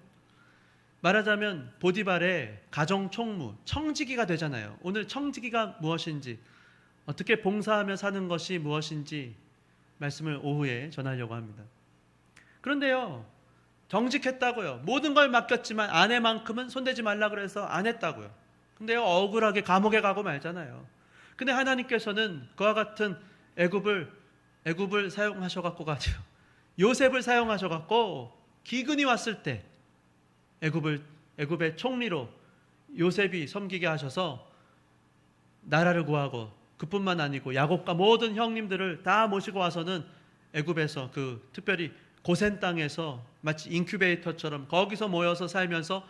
말하자면 보디발의 가정 총무, 청지기가 되잖아요. 오늘 청지기가 무엇인지, 어떻게 봉사하며 사는 것이 무엇인지 말씀을 오후에 전하려고 합니다. 그런데요, 정직했다고요. 모든 걸 맡겼지만 아내만큼은 손대지 말라 그래서 안 했다고요. 근데요, 억울하게 감옥에 가고 말잖아요. 근데 하나님께서는 그와 같은 애굽을 사용하셔갖고 가죠. 요셉을 사용하셔갖고 기근이 왔을 때 애굽의 총리로 요셉이 섬기게 하셔서 나라를 구하고 그뿐만 아니고 야곱과 모든 형님들을 다 모시고 와서는 애굽에서 그 특별히 고센 땅에서 마치 인큐베이터처럼 거기서 모여서 살면서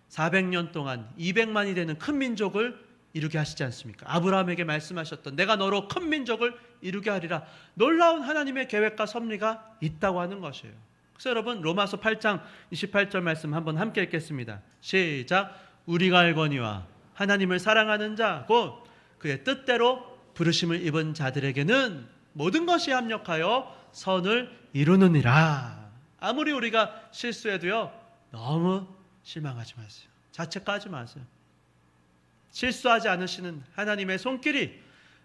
400년 동안 200만이 되는 큰 민족을 이루게 하시지 않습니까? 아브라함에게 말씀하셨던 내가 너로 큰 민족을 이루게 하리라. 놀라운 하나님의 계획과 섭리가 있다고 하는 것이에요. 그래서 여러분 로마서 8장 28절 말씀 한번 함께 읽겠습니다. 시작. 우리가 알거니와 하나님을 사랑하는 자 곧 그의 뜻대로 부르심을 입은 자들에게는 모든 것이 합력하여 선을 이루느니라. 아무리 우리가 실수해도요 너무 실망하지 마세요. 자책하지 마세요. 실수하지 않으시는 하나님의 손길이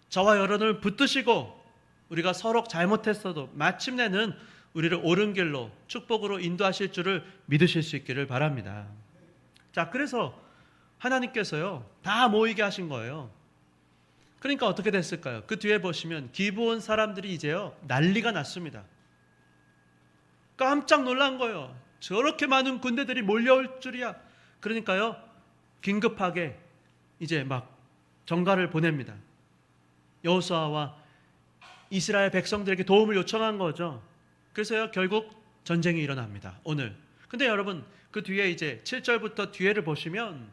저와 여러분을 붙드시고 우리가 서로 잘못했어도 마침내는 우리를 옳은 길로 축복으로 인도하실 줄을 믿으실 수 있기를 바랍니다. 자, 그래서 하나님께서요 다 모이게 하신 거예요. 그러니까 어떻게 됐을까요? 그 뒤에 보시면 기브온 사람들이 이제요 난리가 났습니다. 깜짝 놀란 거예요. 저렇게 많은 군대들이 몰려올 줄이야. 그러니까요 긴급하게 이제 막 전가를 보냅니다. 여호수아와 이스라엘 백성들에게 도움을 요청한 거죠. 그래서요 결국 전쟁이 일어납니다. 오늘. 근데 여러분 그 뒤에 이제 7절부터 뒤에를 보시면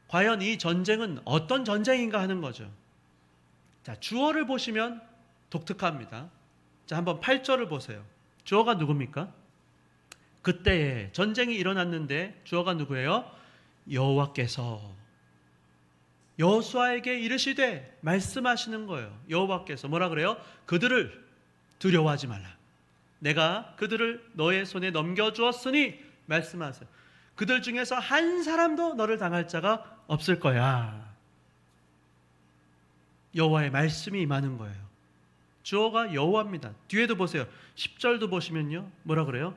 과연 이 전쟁은 어떤 전쟁인가 하는 거죠. 자, 주어를 보시면 독특합니다. 자, 한번 8절을 보세요. 주어가 누굽니까? 그때에 전쟁이 일어났는데 주어가 누구예요? 여호와께서 여호수아에게 이르시되 말씀하시는 거예요. 여호와께서 뭐라 그래요? 그들을 두려워하지 말라. 내가 그들을 너의 손에 넘겨주었으니 말씀하세요. 그들 중에서 한 사람도 너를 당할 자가 없을 거야. 여호와의 말씀이 임하는 거예요. 주어가 여호와입니다. 뒤에도 보세요. 10절도 보시면요. 뭐라 그래요?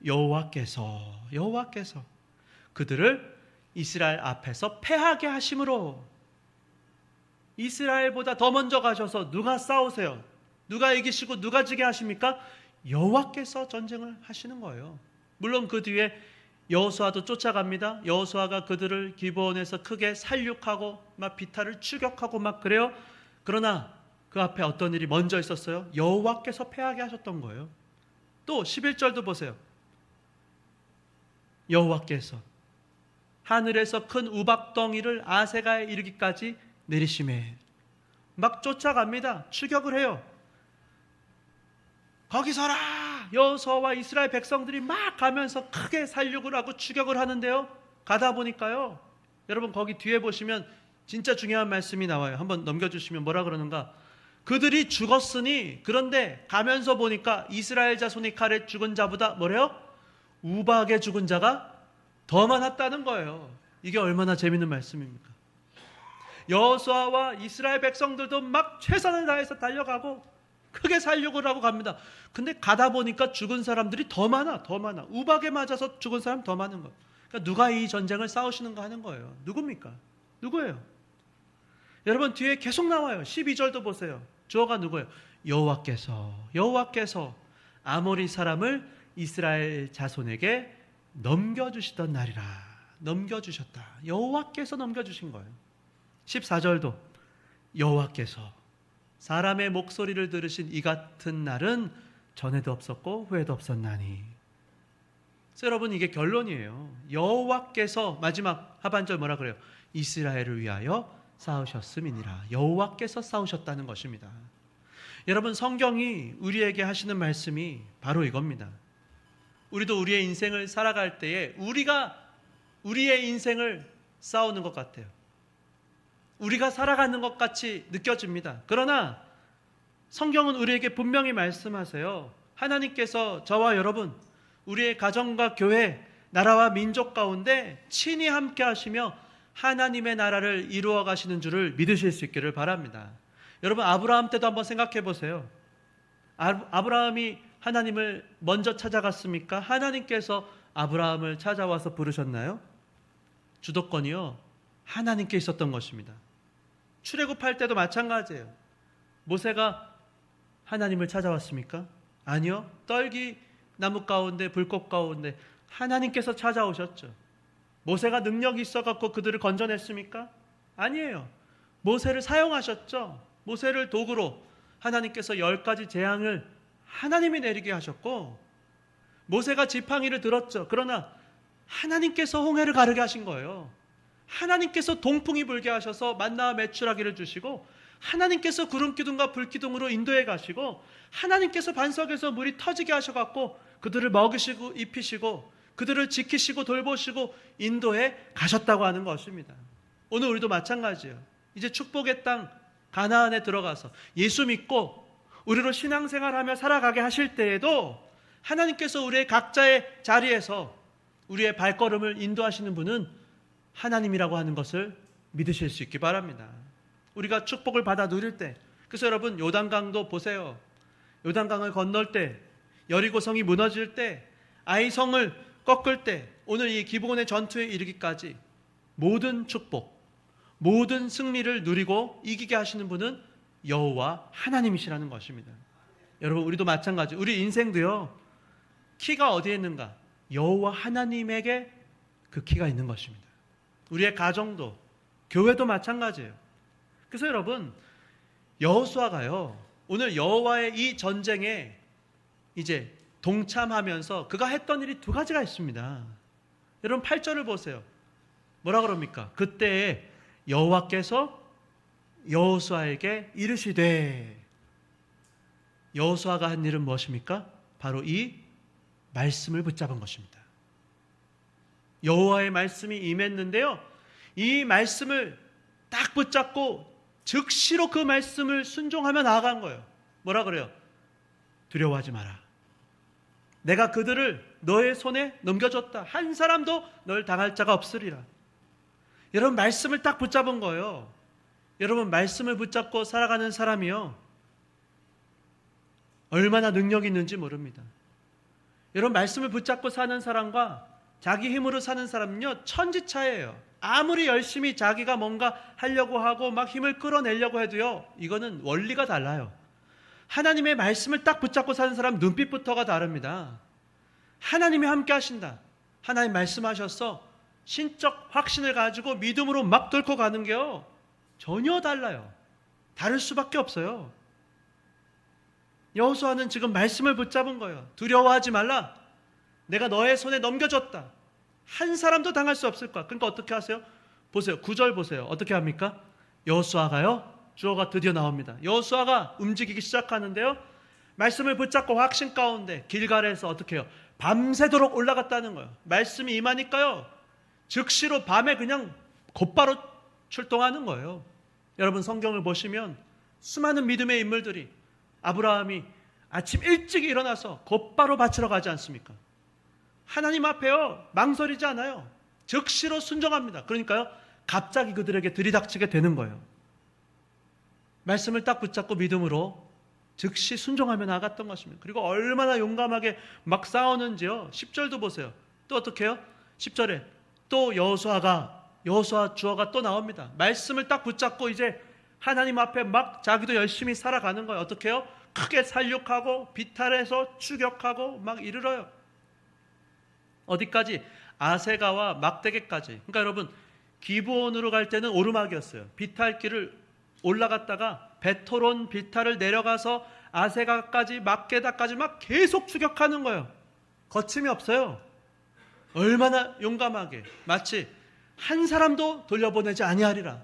여호와께서 그들을 이스라엘 앞에서 패하게 하심으로. 이스라엘보다 더 먼저 가셔서 누가 싸우세요? 누가 이기시고 누가 지게 하십니까? 여호와께서 전쟁을 하시는 거예요. 물론 그 뒤에 여호수아도 쫓아갑니다. 여호수아가 그들을 기브온에서 크게 살육하고 막 비탈을 추격하고 막 그래요. 그러나 그 앞에 어떤 일이 먼저 있었어요? 여호와께서 패하게 하셨던 거예요. 또 11절도 보세요. 여호와께서 하늘에서 큰 우박덩이를 아세가에 이르기까지 내리심에. 막 쫓아갑니다. 추격을 해요. 거기 서라! 여호수아와 이스라엘 백성들이 막 가면서 크게 살육을 하고 추격을 하는데요. 가다 보니까요. 여러분 거기 뒤에 보시면 진짜 중요한 말씀이 나와요. 한번 넘겨주시면 뭐라 그러는가? 그들이 죽었으니, 그런데 가면서 보니까 이스라엘 자손이 칼에 죽은 자보다 뭐래요? 우박에 죽은 자가 더 많았다는 거예요. 이게 얼마나 재밌는 말씀입니까? 여호수아와 이스라엘 백성들도 막 최선을 다해서 달려가고 크게 살육을 하고 갑니다. 근데 가다 보니까 죽은 사람들이 더 많아. 우박에 맞아서 죽은 사람 더 많은 거예요. 그러니까 누가 이 전쟁을 싸우시는가 하는 거예요. 누굽니까? 누구예요? 여러분 뒤에 계속 나와요. 12절도 보세요. 주어가 누구예요? 여호와께서 아모리 사람을 이스라엘 자손에게 넘겨주시던 날이라. 넘겨주셨다. 여호와께서 넘겨주신 거예요. 14절도 여호와께서 사람의 목소리를 들으신 이 같은 날은 전에도 없었고 후에도 없었나니. 그래서 여러분 이게 결론이에요. 여호와께서 마지막 하반절 뭐라 그래요? 이스라엘을 위하여 싸우셨음이니라. 여호와께서 싸우셨다는 것입니다. 여러분 성경이 우리에게 하시는 말씀이 바로 이겁니다. 우리도 우리의 인생을 살아갈 때에 우리가 우리의 인생을 싸우는 것 같아요. 우리가 살아가는 것 같이 느껴집니다. 그러나 성경은 우리에게 분명히 말씀하세요. 하나님께서 저와 여러분, 우리의 가정과 교회, 나라와 민족 가운데 친히 함께 하시며 하나님의 나라를 이루어 가시는 줄을 믿으실 수 있기를 바랍니다. 여러분 아브라함 때도 한번 생각해 보세요. 아브라함이 하나님을 먼저 찾아갔습니까? 하나님께서 아브라함을 찾아와서 부르셨나요? 주도권이요, 하나님께 있었던 것입니다. 출애굽할 때도 마찬가지예요. 모세가 하나님을 찾아왔습니까? 아니요. 떨기 나무 가운데, 불꽃 가운데 하나님께서 찾아오셨죠. 모세가 능력이 있어갖고 그들을 건져냈습니까? 아니에요. 모세를 사용하셨죠. 모세를 도구로 하나님께서 10가지 재앙을 하나님이 내리게 하셨고, 모세가 지팡이를 들었죠. 그러나 하나님께서 홍해를 가르게 하신 거예요. 하나님께서 동풍이 불게 하셔서 만나와 메추라기를 주시고, 하나님께서 구름기둥과 불기둥으로 인도해 가시고, 하나님께서 반석에서 물이 터지게 하셔갖고 그들을 먹이시고 입히시고 그들을 지키시고 돌보시고 인도해 가셨다고 하는 것입니다. 오늘 우리도 마찬가지예요. 이제 축복의 땅 가나안에 들어가서 예수 믿고 우리로 신앙생활하며 살아가게 하실 때에도 하나님께서 우리의 각자의 자리에서 우리의 발걸음을 인도하시는 분은 하나님이라고 하는 것을 믿으실 수 있기 바랍니다. 우리가 축복을 받아 누릴 때, 그래서 여러분 요단강도 보세요. 요단강을 건널 때, 여리고성이 무너질 때, 아이성을 꺾을 때, 오늘 이 기브온의 전투에 이르기까지 모든 축복, 모든 승리를 누리고 이기게 하시는 분은 여호와 하나님이시라는 것입니다. 여러분 우리도 마찬가지. 우리 인생도요, 키가 어디에 있는가? 여호와 하나님에게 그 키가 있는 것입니다. 우리의 가정도, 교회도 마찬가지예요. 그래서 여러분 여호수아가요, 오늘 여호와의 이 전쟁에 이제 동참하면서 그가 했던 일이 두 가지가 있습니다. 여러분 8절을 보세요. 뭐라 그럽니까? 그때에 여호와께서 여호수아에게 이르시되, 여호수아가 한 일은 무엇입니까? 바로 이 말씀을 붙잡은 것입니다. 여호와의 말씀이 임했는데요, 이 말씀을 딱 붙잡고 즉시로 그 말씀을 순종하며 나아간 거예요. 뭐라 그래요? 두려워하지 마라. 내가 그들을 너의 손에 넘겨줬다. 한 사람도 널 당할 자가 없으리라. 여러분, 말씀을 딱 붙잡은 거예요. 여러분, 말씀을 붙잡고 살아가는 사람이요, 얼마나 능력이 있는지 모릅니다. 여러분, 말씀을 붙잡고 사는 사람과 자기 힘으로 사는 사람은요, 천지차이예요. 아무리 열심히 자기가 뭔가 하려고 하고 막 힘을 끌어내려고 해도요, 이거는 원리가 달라요. 하나님의 말씀을 딱 붙잡고 사는 사람 눈빛부터가 다릅니다. 하나님이 함께 하신다. 하나님 말씀하셨어. 신적 확신을 가지고 믿음으로 막 뚫고 가는 게요, 전혀 달라요. 다를 수밖에 없어요. 여호수아는 지금 말씀을 붙잡은 거예요. 두려워하지 말라. 내가 너의 손에 넘겨줬다. 한 사람도 당할 수 없을 거야. 그러니까 어떻게 하세요? 보세요. 9절 보세요. 어떻게 합니까? 여호수아가요, 주어가 드디어 나옵니다. 여호수아가 움직이기 시작하는데요, 말씀을 붙잡고 확신 가운데 길갈에서 어떻게 해요? 밤새도록 올라갔다는 거예요. 말씀이 임하니까요, 즉시로 밤에 그냥 곧바로 출동하는 거예요. 여러분, 성경을 보시면 수많은 믿음의 인물들이, 아브라함이 아침 일찍 일어나서 곧바로 바치러 가지 않습니까? 하나님 앞에요, 망설이지 않아요. 즉시로 순종합니다. 그러니까요, 갑자기 그들에게 들이닥치게 되는 거예요. 말씀을 딱 붙잡고 믿음으로 즉시 순종하며 나갔던 것입니다. 그리고 얼마나 용감하게 막 싸우는지요. 10절도 보세요. 또 어떻게 해요? 10절에 또 여호수아 주어가 또 나옵니다. 말씀을 딱 붙잡고 이제 하나님 앞에 막 자기도 열심히 살아가는 거예요. 어떻게 해요? 크게 살육하고 비탈해서 추격하고 막 이르러요. 어디까지? 아세가와 막대기까지. 그러니까 여러분, 기브온으로 갈 때는 오르막이었어요. 비탈길을 올라갔다가 베토론 비탈을 내려가서 아세가까지 막게다까지 막 계속 추격하는 거예요. 거침이 없어요. 얼마나 용감하게, 마치 한 사람도 돌려보내지 아니하리라,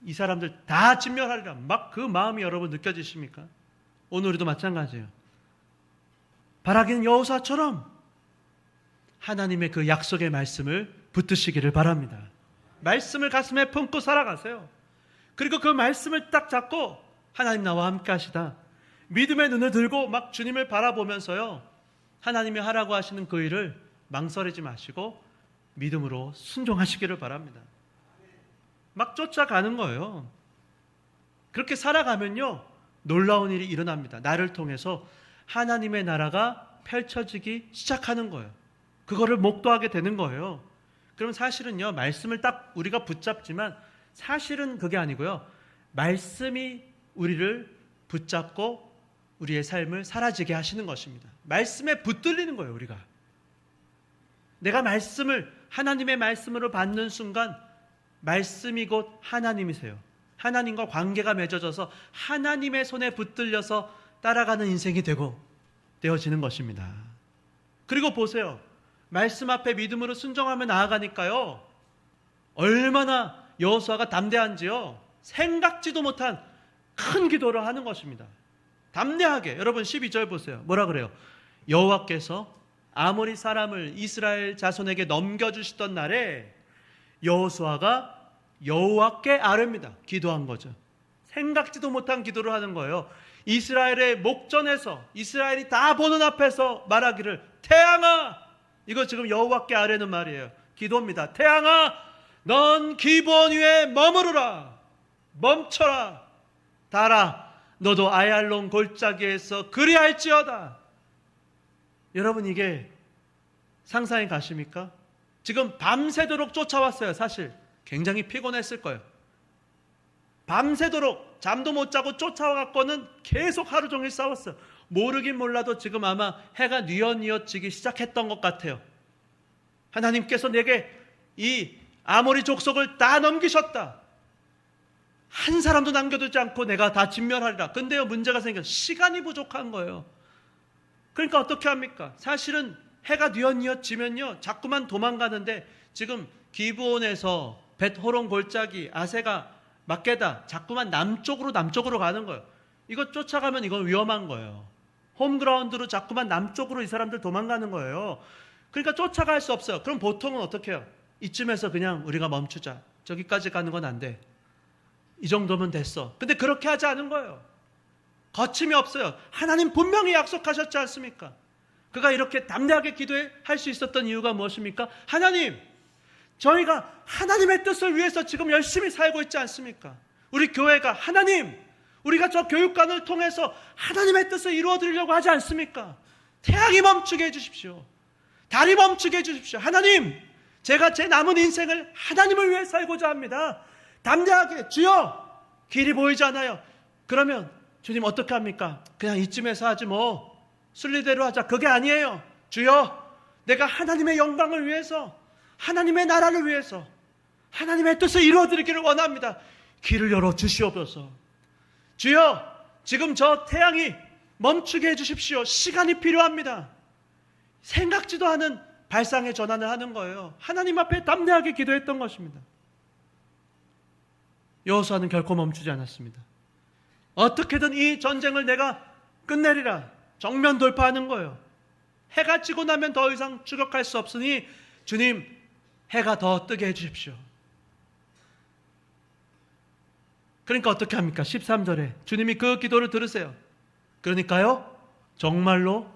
이 사람들 다 진멸하리라, 막 그 마음이 여러분 느껴지십니까? 오늘 우리도 마찬가지예요. 바라기는 여호수아처럼 하나님의 그 약속의 말씀을 붙드시기를 바랍니다. 말씀을 가슴에 품고 살아가세요. 그리고 그 말씀을 딱 잡고 하나님 나와 함께 하시다, 믿음의 눈을 들고 막 주님을 바라보면서요, 하나님이 하라고 하시는 그 일을 망설이지 마시고 믿음으로 순종하시기를 바랍니다. 막 쫓아가는 거예요. 그렇게 살아가면요, 놀라운 일이 일어납니다. 나를 통해서 하나님의 나라가 펼쳐지기 시작하는 거예요. 그거를 목도하게 되는 거예요. 그럼 사실은요, 말씀을 딱 우리가 붙잡지만 사실은 그게 아니고요, 말씀이 우리를 붙잡고 우리의 삶을 사라지게 하시는 것입니다. 말씀에 붙들리는 거예요. 우리가 내가 말씀을, 하나님의 말씀으로 받는 순간 말씀이 곧 하나님이세요. 하나님과 관계가 맺어져서 하나님의 손에 붙들려서 따라가는 인생이 되어지는 것입니다. 그리고 보세요, 말씀 앞에 믿음으로 순종하며 나아가니까요, 얼마나 여호수아가 담대한지요, 생각지도 못한 큰 기도를 하는 것입니다. 담대하게. 여러분 12절 보세요. 뭐라 그래요? 여호와께서 아모리 사람을 이스라엘 자손에게 넘겨주시던 날에 여호수아가 여호와께 아뢰입니다. 기도한 거죠. 생각지도 못한 기도를 하는 거예요. 이스라엘의 목전에서, 이스라엘이 다 보는 앞에서 말하기를, 태양아, 이거 지금 여호와께 아뢰는 말이에요. 기도입니다. 태양아, 넌 기브온 위에 머무르라. 멈춰라. 달아, 너도 아얄론 골짜기에서 그리할지어다. 여러분, 이게 상상이 가십니까? 지금 밤새도록 쫓아왔어요. 사실 굉장히 피곤했을 거예요. 밤새도록 잠도 못 자고 쫓아와갖고는 계속 하루 종일 싸웠어요. 모르긴 몰라도 지금 아마 해가 뉘엿뉘엿지기 시작했던 것 같아요. 하나님께서 내게 이 아모리 족속을 다 넘기셨다. 한 사람도 남겨두지 않고 내가 다 진멸하리라. 근데요, 문제가 생겨 시간이 부족한 거예요. 그러니까 어떻게 합니까? 사실은 해가 뉘엿뉘엿지면요, 자꾸만 도망가는데 지금 기브온에서 벳호론 골짜기, 아세가 막게다 자꾸만 남쪽으로 가는 거예요. 이거 쫓아가면 이건 위험한 거예요. 홈그라운드로 자꾸만 남쪽으로 이 사람들 도망가는 거예요. 그러니까 쫓아갈 수 없어요. 그럼 보통은 어떻게 해요? 이쯤에서 그냥 우리가 멈추자. 저기까지 가는 건 안 돼. 이 정도면 됐어. 근데 그렇게 하지 않은 거예요. 거침이 없어요. 하나님 분명히 약속하셨지 않습니까? 그가 이렇게 담대하게 기도할 수 있었던 이유가 무엇입니까? 하나님, 저희가 하나님의 뜻을 위해서 지금 열심히 살고 있지 않습니까? 우리 교회가 하나님, 우리가 저 교육관을 통해서 하나님의 뜻을 이루어드리려고 하지 않습니까? 태양이 멈추게 해주십시오. 달이 멈추게 해주십시오. 하나님, 제가 제 남은 인생을 하나님을 위해 살고자 합니다. 담대하게, 주여, 길이 보이지 않아요. 그러면 주님 어떻게 합니까? 그냥 이쯤에서 하지 뭐, 순리대로 하자. 그게 아니에요. 주여, 내가 하나님의 영광을 위해서, 하나님의 나라를 위해서 하나님의 뜻을 이루어드리기를 원합니다. 길을 열어 주시옵소서. 주여, 지금 저 태양이 멈추게 해주십시오. 시간이 필요합니다. 생각지도 않은 발상의 전환을 하는 거예요. 하나님 앞에 담대하게 기도했던 것입니다. 여호수아는 결코 멈추지 않았습니다. 어떻게든 이 전쟁을 내가 끝내리라. 정면 돌파하는 거예요. 해가 지고 나면 더 이상 추격할 수 없으니 주님, 해가 더 뜨게 해주십시오. 그러니까 어떻게 합니까? 13절에 주님이 그 기도를 들으세요. 그러니까요, 정말로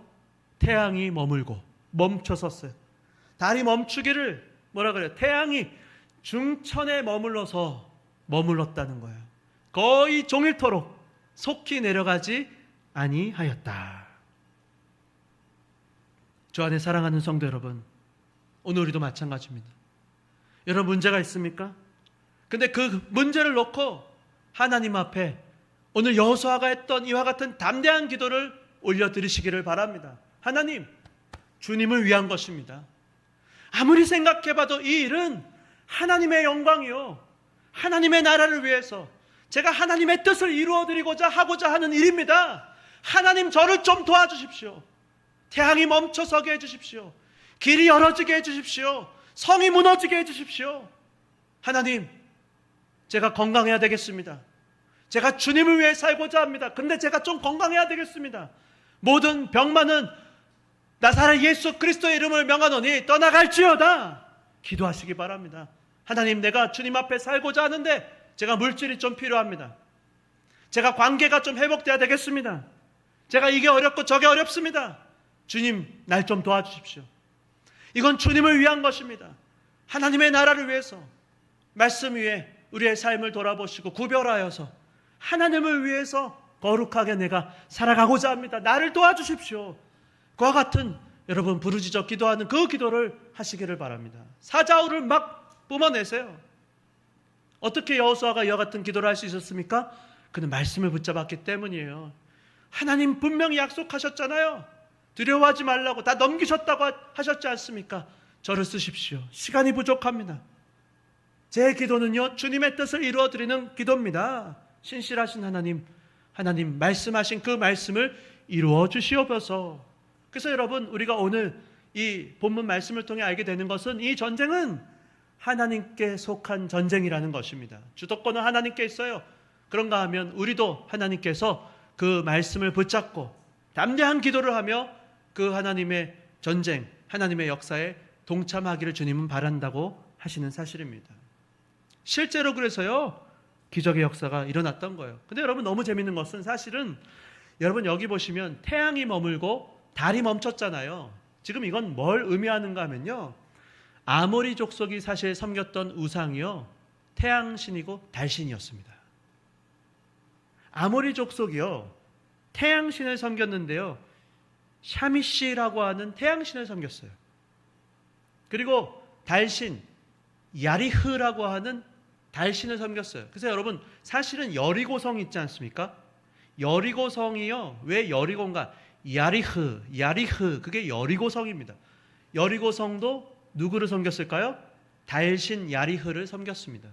태양이 머물고 멈춰섰어요. 달이 멈추기를 뭐라 그래요? 태양이 중천에 머물렀다는 거예요. 거의 종일토록 속히 내려가지 아니하였다. 주 안에 사랑하는 성도 여러분, 오늘 우리도 마찬가지입니다. 여러분 문제가 있습니까? 근데 그 문제를 놓고 하나님 앞에 오늘 여호수아가 했던 이와 같은 담대한 기도를 올려드리시기를 바랍니다. 하나님, 주님을 위한 것입니다. 아무리 생각해봐도 이 일은 하나님의 영광이요, 하나님의 나라를 위해서 제가 하나님의 뜻을 이루어드리고자 하고자 하는 일입니다. 하나님, 저를 좀 도와주십시오. 태양이 멈춰서게 해주십시오. 길이 열어지게 해주십시오. 성이 무너지게 해주십시오. 하나님, 제가 건강해야 되겠습니다. 제가 주님을 위해 살고자 합니다. 근데 제가 좀 건강해야 되겠습니다. 모든 병만은 나사렛 예수 그리스도의 이름을 명하노니 떠나갈지어다. 기도하시기 바랍니다. 하나님, 내가 주님 앞에 살고자 하는데 제가 물질이 좀 필요합니다. 제가 관계가 좀 회복돼야 되겠습니다. 제가 이게 어렵고 저게 어렵습니다. 주님, 날 좀 도와주십시오. 이건 주님을 위한 것입니다. 하나님의 나라를 위해서 말씀 위에 우리의 삶을 돌아보시고 구별하여서 하나님을 위해서 거룩하게 내가 살아가고자 합니다. 나를 도와주십시오. 그와 같은 여러분 부르짖어 기도하는 그 기도를 하시기를 바랍니다. 사자우를 막 뿜어내세요. 어떻게 여호수아가 이와 같은 기도를 할 수 있었습니까? 그는 말씀을 붙잡았기 때문이에요. 하나님 분명히 약속하셨잖아요. 두려워하지 말라고 다 넘기셨다고 하셨지 않습니까? 저를 쓰십시오. 시간이 부족합니다. 제 기도는요, 주님의 뜻을 이루어드리는 기도입니다. 신실하신 하나님, 하나님 말씀하신 그 말씀을 이루어 주시옵소서. 그래서 여러분, 우리가 오늘 이 본문 말씀을 통해 알게 되는 것은 이 전쟁은 하나님께 속한 전쟁이라는 것입니다. 주도권은 하나님께 있어요. 그런가 하면 우리도 하나님께서 그 말씀을 붙잡고 담대한 기도를 하며 그 하나님의 전쟁, 하나님의 역사에 동참하기를 주님은 바란다고 하시는 사실입니다. 실제로 그래서요, 기적의 역사가 일어났던 거예요. 근데 여러분, 너무 재밌는 것은 사실은 여러분 여기 보시면 태양이 머물고 달이 멈췄잖아요. 지금 이건 뭘 의미하는가 하면요, 아모리 족속이 사실 섬겼던 우상이요, 태양신이고 달신이었습니다. 아모리 족속이요, 태양신을 섬겼는데요, 샤미시라고 하는 태양신을 섬겼어요. 그리고 달신, 야리흐라고 하는 달신을 섬겼어요. 그래서 여러분, 사실은 여리고성 있지 않습니까? 여리고성이요, 왜 여리고인가? 야리흐, 그게 여리고성입니다. 여리고성도 누구를 섬겼을까요? 달신 야리흐를 섬겼습니다.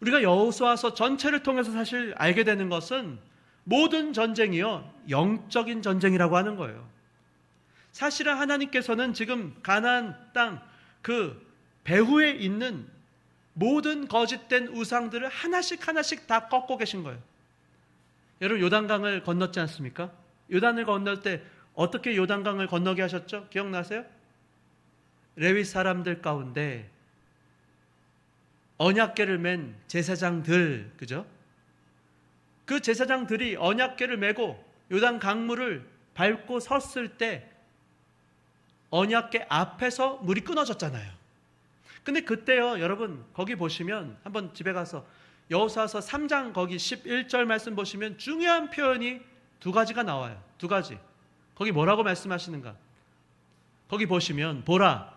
우리가 여호수아서 전체를 통해서 사실 알게 되는 것은 모든 전쟁이요, 영적인 전쟁이라고 하는 거예요. 사실은 하나님께서는 지금 가나안 땅 그 배후에 있는 모든 거짓된 우상들을 하나씩 하나씩 다 꺾고 계신 거예요. 여러분 요단강을 건넜지 않습니까? 요단을 건널 때 어떻게 요단강을 건너게 하셨죠? 기억나세요? 레위 사람들 가운데 언약궤를 맨 제사장들, 그죠? 그 제사장들이 언약궤를 메고 요단 강물을 밟고 섰을 때 언약궤 앞에서 물이 끊어졌잖아요. 근데 그때요, 여러분 거기 보시면 한번 집에 가서 여호수아서 3장 거기 11절 말씀 보시면 중요한 표현이 두 가지가 나와요. 두 가지. 거기 뭐라고 말씀하시는가? 거기 보시면 보라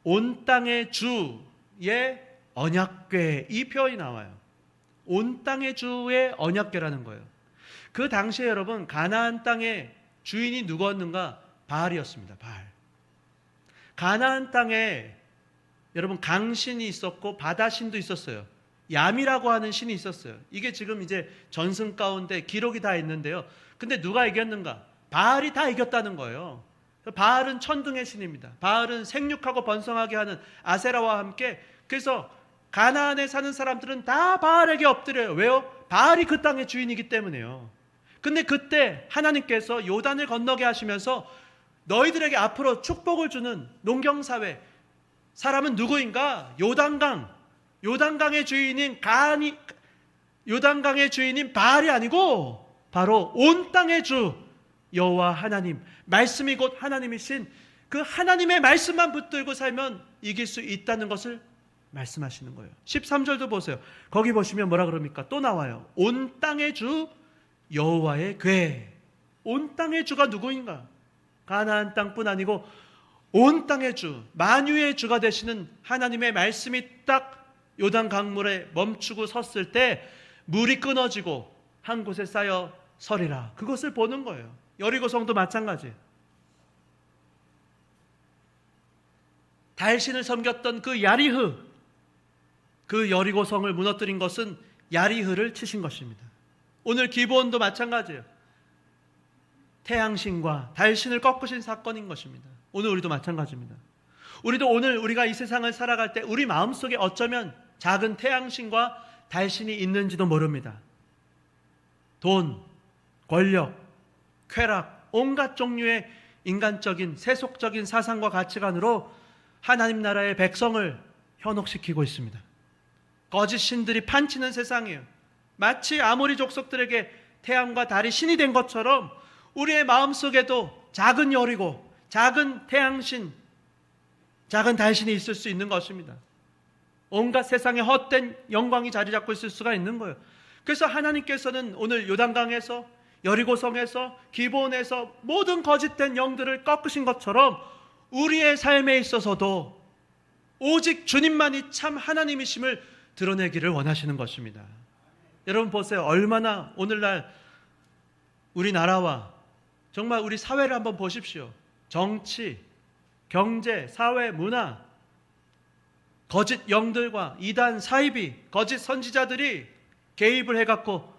온 땅의 주의 언약궤, 이 표현이 나와요. 온 땅의 주의 언약궤라는 거예요. 그 당시에 여러분 가나안 땅의 주인이 누구였는가? 바알이었습니다. 바알. 가나안 땅에 여러분 강신이 있었고 바다신도 있었어요. 얌이라고 하는 신이 있었어요. 이게 지금 이제 전승 가운데 기록이 다 있는데요. 근데 누가 이겼는가? 바알이 다 이겼다는 거예요. 바알은 천둥의 신입니다. 바알은 생육하고 번성하게 하는 아세라와 함께, 그래서 가나안에 사는 사람들은 다 바알에게 엎드려요. 왜요? 바알이 그 땅의 주인이기 때문에요. 근데 그때 하나님께서 요단을 건너게 하시면서 너희들에게 앞으로 축복을 주는 농경사회 사람은 누구인가? 요단강의 주인인 요단강의 주인인 바알이 아니고 바로 온 땅의 주 여호와 하나님, 말씀이 곧 하나님이신 그 하나님의 말씀만 붙들고 살면 이길 수 있다는 것을 말씀하시는 거예요. 13절도 보세요. 거기 보시면 뭐라 그럽니까? 또 나와요. 온 땅의 주 여호와의 궤. 온 땅의 주가 누구인가? 가나안 땅뿐 아니고 온 땅의 주, 만유의 주가 되시는 하나님의 말씀이 딱 요단 강물에 멈추고 섰을 때 물이 끊어지고 한 곳에 쌓여 서리라. 그것을 보는 거예요. 여리고성도 마찬가지. 달신을 섬겼던 그 야리흐, 그 여리고성을 무너뜨린 것은 야리흐를 치신 것입니다. 오늘 기브온도 마찬가지예요. 태양신과 달신을 꺾으신 사건인 것입니다. 오늘 우리도 마찬가지입니다. 우리도 오늘 우리가 이 세상을 살아갈 때 우리 마음속에 어쩌면 작은 태양신과 달신이 있는지도 모릅니다. 돈, 권력, 쾌락, 온갖 종류의 인간적인 세속적인 사상과 가치관으로 하나님 나라의 백성을 현혹시키고 있습니다. 거짓 신들이 판치는 세상이에요. 마치 아모리 족속들에게 태양과 달이 신이 된 것처럼 우리의 마음속에도 작은 여리고 작은 태양신, 작은 달신이 있을 수 있는 것입니다. 온갖 세상의 헛된 영광이 자리 잡고 있을 수가 있는 거예요. 그래서 하나님께서는 오늘 요단강에서, 여리고성에서, 기브온에서 모든 거짓된 영들을 꺾으신 것처럼 우리의 삶에 있어서도 오직 주님만이 참 하나님이심을 드러내기를 원하시는 것입니다. 여러분 보세요. 얼마나 오늘날 우리나라와 정말 우리 사회를 한번 보십시오. 정치, 경제, 사회, 문화, 거짓 영들과 이단, 사이비, 거짓 선지자들이 개입을 해갖고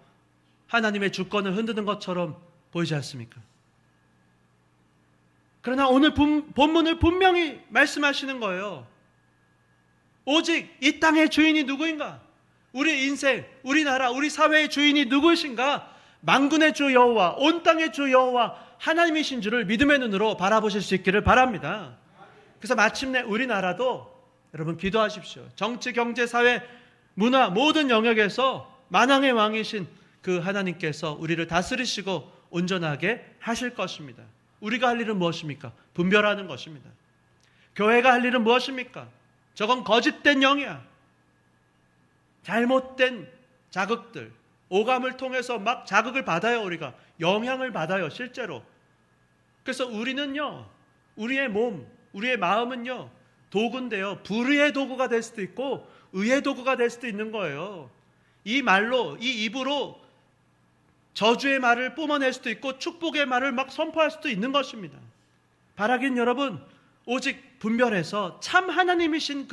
하나님의 주권을 흔드는 것처럼 보이지 않습니까? 그러나 오늘 본문을 분명히 말씀하시는 거예요. 오직 이 땅의 주인이 누구인가? 우리 인생, 우리나라, 우리 사회의 주인이 누구이신가? 만군의 주 여호와, 온 땅의 주 여호와 하나님이신 줄을 믿음의 눈으로 바라보실 수 있기를 바랍니다. 그래서 마침내 우리나라도 여러분 기도하십시오. 정치, 경제, 사회, 문화 모든 영역에서 만왕의 왕이신 그 하나님께서 우리를 다스리시고 온전하게 하실 것입니다. 우리가 할 일은 무엇입니까? 분별하는 것입니다. 교회가 할 일은 무엇입니까? 저건 거짓된 영이야. 잘못된 자극들, 오감을 통해서 막 자극을 받아요. 우리가 영향을 받아요. 실제로. 그래서 우리는요, 우리의 몸, 우리의 마음은요 도구인데요, 불의의 도구가 될 수도 있고 의의 도구가 될 수도 있는 거예요. 이 말로, 이 입으로 저주의 말을 뿜어낼 수도 있고 축복의 말을 막 선포할 수도 있는 것입니다. 바라긴 여러분, 오직 분별해서 참 하나님이신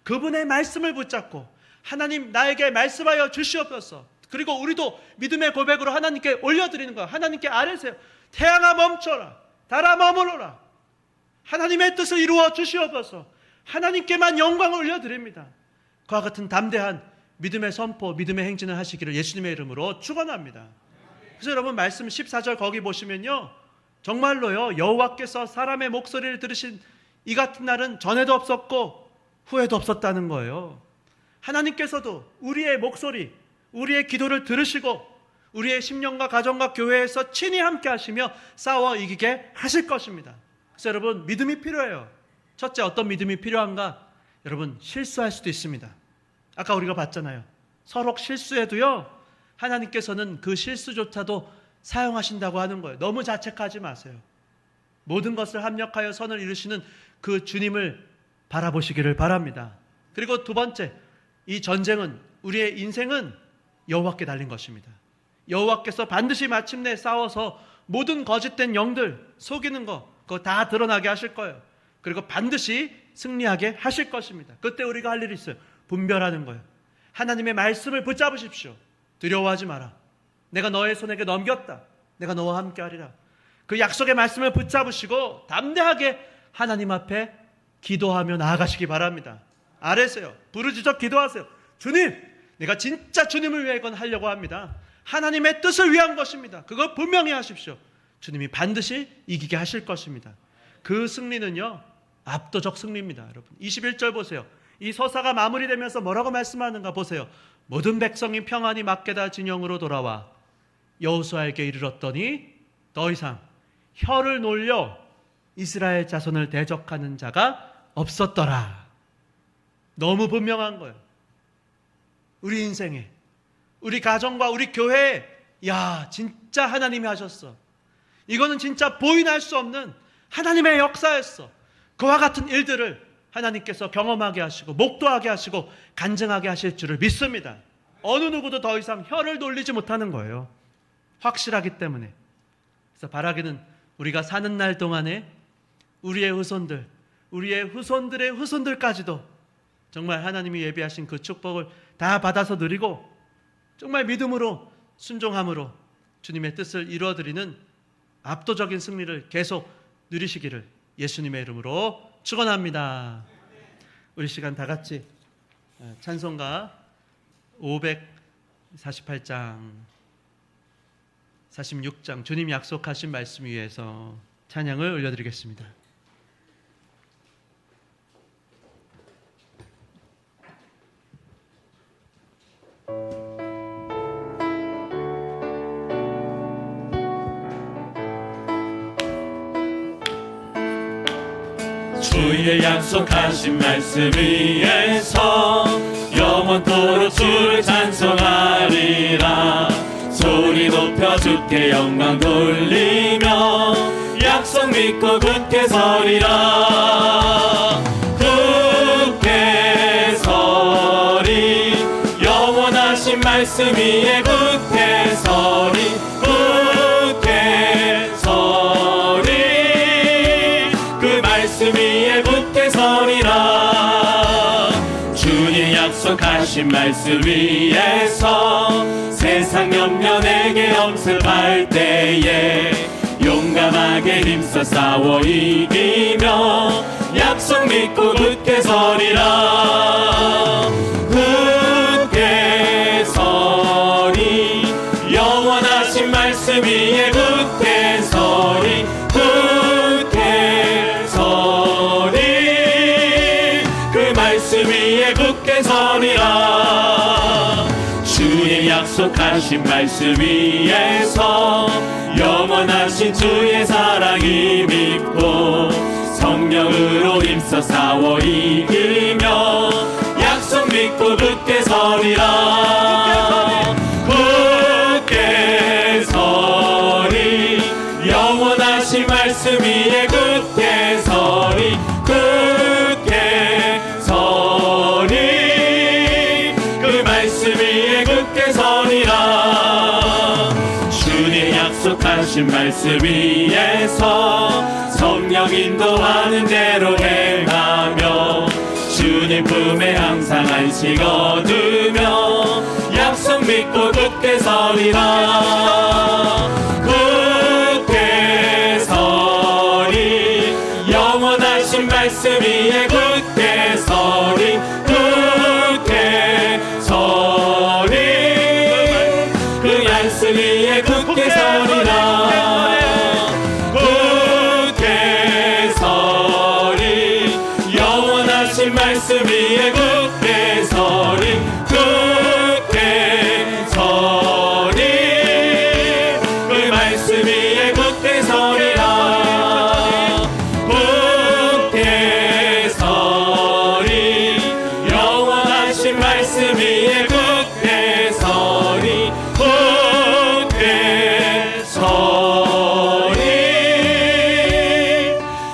그분의 말씀을 붙잡고 하나님 나에게 말씀하여 주시옵소서. 그리고 우리도 믿음의 고백으로 하나님께 올려드리는 거예요. 하나님께 아뢰세요. 태양아 멈춰라, 달아 머무르라. 하나님의 뜻을 이루어 주시옵소서. 하나님께만 영광을 올려드립니다. 그와 같은 담대한 믿음의 선포, 믿음의 행진을 하시기를 예수님의 이름으로 축원합니다. 그래서 여러분 말씀 14절 거기 보시면요, 정말로요, 여호와께서 사람의 목소리를 들으신 이 같은 날은 전에도 없었고 후에도 없었다는 거예요. 하나님께서도 우리의 목소리, 우리의 기도를 들으시고 우리의 심령과 가정과 교회에서 친히 함께 하시며 싸워 이기게 하실 것입니다. 그래서 여러분 믿음이 필요해요. 첫째, 어떤 믿음이 필요한가? 여러분 실수할 수도 있습니다. 아까 우리가 봤잖아요. 서로 실수해도요, 하나님께서는 그 실수조차도 사용하신다고 하는 거예요. 너무 자책하지 마세요. 모든 것을 합력하여 선을 이루시는 그 주님을 바라보시기를 바랍니다. 그리고 두 번째, 이 전쟁은, 우리의 인생은 여호와께 달린 것입니다. 여호와께서 반드시 마침내 싸워서 모든 거짓된 영들, 속이는 거, 그거 다 드러나게 하실 거예요. 그리고 반드시 승리하게 하실 것입니다. 그때 우리가 할 일이 있어요. 분별하는 거예요. 하나님의 말씀을 붙잡으십시오. 두려워하지 마라. 내가 너의 손에게 넘겼다. 내가 너와 함께 하리라. 그 약속의 말씀을 붙잡으시고 담대하게 하나님 앞에 기도하며 나아가시기 바랍니다. 아래세요. 부르짖어 기도하세요. 주님, 내가 진짜 주님을 위해 이건 하려고 합니다. 하나님의 뜻을 위한 것입니다. 그거 분명히 하십시오. 주님이 반드시 이기게 하실 것입니다. 그 승리는요, 압도적 승리입니다. 여러분 21절 보세요. 이 서사가 마무리되면서 뭐라고 말씀하는가 보세요. 모든 백성이 평안히 막게다 진영으로 돌아와 여호수아에게 이르렀더니 더 이상 혀를 놀려 이스라엘 자손을 대적하는 자가 없었더라. 너무 분명한 거예요. 우리 인생에, 우리 가정과 우리 교회에, 야, 진짜 하나님이 하셨어. 이거는 진짜 부인할 수 없는 하나님의 역사였어. 그와 같은 일들을 하나님께서 경험하게 하시고 목도하게 하시고 간증하게 하실 줄을 믿습니다. 어느 누구도 더 이상 혀를 돌리지 못하는 거예요. 확실하기 때문에. 그래서 바라기는 우리가 사는 날 동안에 우리의 후손들, 우리의 후손들의 후손들까지도 정말 하나님이 예비하신 그 축복을 다 받아서 누리고 정말 믿음으로 순종함으로 주님의 뜻을 이루어드리는 압도적인 승리를 계속 누리시기를 예수님의 이름으로 축원합니다. 우리 시간 다 같이 찬송가 548장 46장 주님 약속하신 말씀 위에서 찬양을 올려드리겠습니다. 주의 약속하신 말씀 위에서 영원토록 주를 찬송하리라. 소리 높여 주께 영광 돌리며 약속 믿고 굳게 서리라. 굳게 서리 영원하신 말씀 위에 굳게 서리. 굳게 서리 그 말씀 위에 굳게 서리라. 주님 약속하신 말씀 위에서 세상 염려 내게 엄습할 때에 용감하게 힘써 싸워 이기며 약속 믿고 굳게 서리라. 굳게 서리 영원하신 말씀 위에 굳게 서리. 굳게 서리 그 말씀 위에 굳게 서리라. 주의 약속하신 말씀 위에서 영원하신 주의 사랑이 믿고 성령으로 힘써 싸워 이기며 약속 믿고 굳게 서리라. 굳게 서리 영원하신 말씀 위에 굳게 서리. 굳게 서리 그 말씀 위에 굳게 서리라. 주님 약속하신 말씀 위에서 성령 인도하는 대로 행하며 주님 품에 항상 안식 얻으며 약속 믿고 굳게 서리라. 굳게 서리 영원하신 말씀 위에 굳게 서리. 굳게 굳게 서리라 굳게 서리 영원하신 말씀 위에 굳게 서리 굳게 서리 그 말씀 위에 굳게 서리라 굳게 서리 영원하신 말씀 위에 굳게 서리 굳게 서리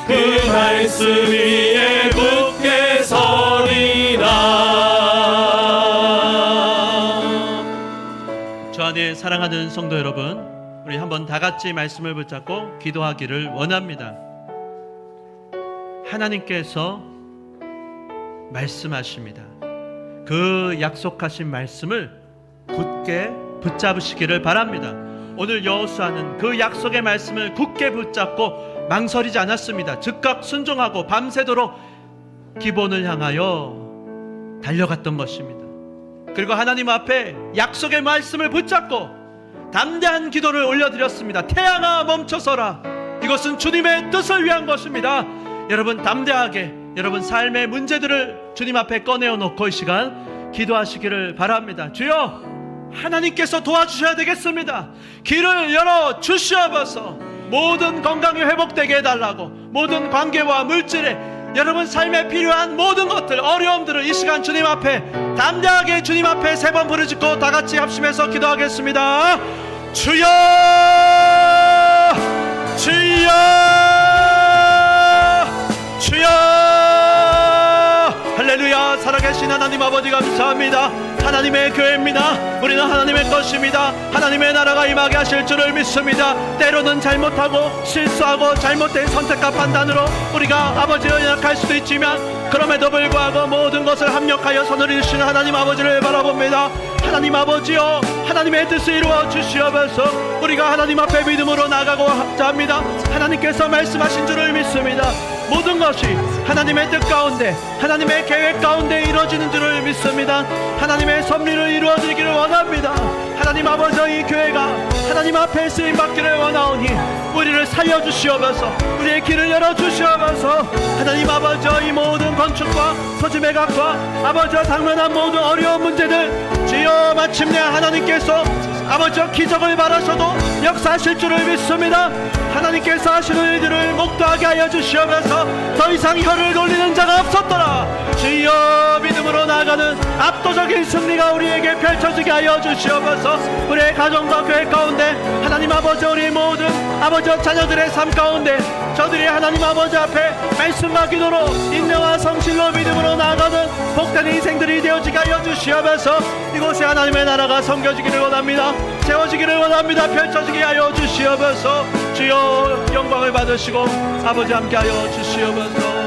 그 말씀 위에 굳게 서리라. 주 안에 사랑하는 성도 여러분, 우리 한번 다 같이 말씀을 붙잡고 기도하기를 원합니다. 하나님께서 말씀하십니다. 그 약속하신 말씀을 굳게 붙잡으시기를 바랍니다. 오늘 여호수아는 그 약속의 말씀을 굳게 붙잡고 망설이지 않았습니다. 즉각 순종하고 밤새도록 기본을 향하여 달려갔던 것입니다. 그리고 하나님 앞에 약속의 말씀을 붙잡고 담대한 기도를 올려드렸습니다. 태양아 멈춰서라. 이것은 주님의 뜻을 위한 것입니다. 여러분 담대하게 여러분 삶의 문제들을 주님 앞에 꺼내어 놓고 이 시간 기도하시기를 바랍니다. 주여, 하나님께서 도와주셔야 되겠습니다. 길을 열어 주시옵소서. 모든 건강이 회복되게 해달라고, 모든 관계와 물질에 여러분 삶에 필요한 모든 것들, 어려움들을 이 시간 주님 앞에 담대하게 주님 앞에 3번 부르짖고 다 같이 합심해서 기도하겠습니다. 주여, 주여, 주여. 할렐루야. 살아계신 하나님 아버지 감사합니다. 하나님의 교회입니다. 우리는 하나님의 것입니다. 하나님의 나라가 임하게 하실 줄을 믿습니다. 때로는 잘못하고 실수하고 잘못된 선택과 판단으로 우리가 아버지를 연약할 수도 있지만 그럼에도 불구하고 모든 것을 합력하여 선을 이루시는 하나님 아버지를 바라봅니다. 하나님 아버지여, 하나님의 뜻을 이루어 주시옵소서. 우리가 하나님 앞에 믿음으로 나가고자 합니다. 하나님께서 말씀하신 줄을 믿습니다. 모든 것이 하나님의 뜻 가운데, 하나님의 계획 가운데 이루어지는 줄을 믿습니다. 하나님의 섭리를 이루어드리기를 원합니다. 하나님 아버지, 이 교회가 하나님 앞에 쓰임받기를 원하오니 우리를 살려주시옵소서. 우리의 길을 열어주시옵소서. 하나님 아버지, 이 모든 건축과 토지 매각과 아버지 당면한 모든 어려운 문제들 주여 마침내 하나님께서 아버지 기적을 바라셔도 역사하실 줄을 믿습니다. 하나님께서 하시는 일들을 목도하게 하여 주시옵소서. 더 이상 혀를 돌리는 자가 없었더라. 주여, 믿음으로 나아가는 압도적인 승리가 우리에게 펼쳐지게 하여 주시옵소서. 우리의 가정과 교회 가운데 하나님 아버지, 우리 모든 아버지 자녀들의 삶 가운데 저들이 하나님 아버지 앞에 말씀과 기도로 인내와 성실로 믿음으로 나아가는 복된 인생들이 되어지게 하여 주시옵소서. 이곳에 하나님의 나라가 섬겨지기를 원합니다. 세워지기를 원합니다. 펼쳐지게 하여 주시옵소서. 주여, 영광을 받으시고 아버지 함께하여 주시옵소서.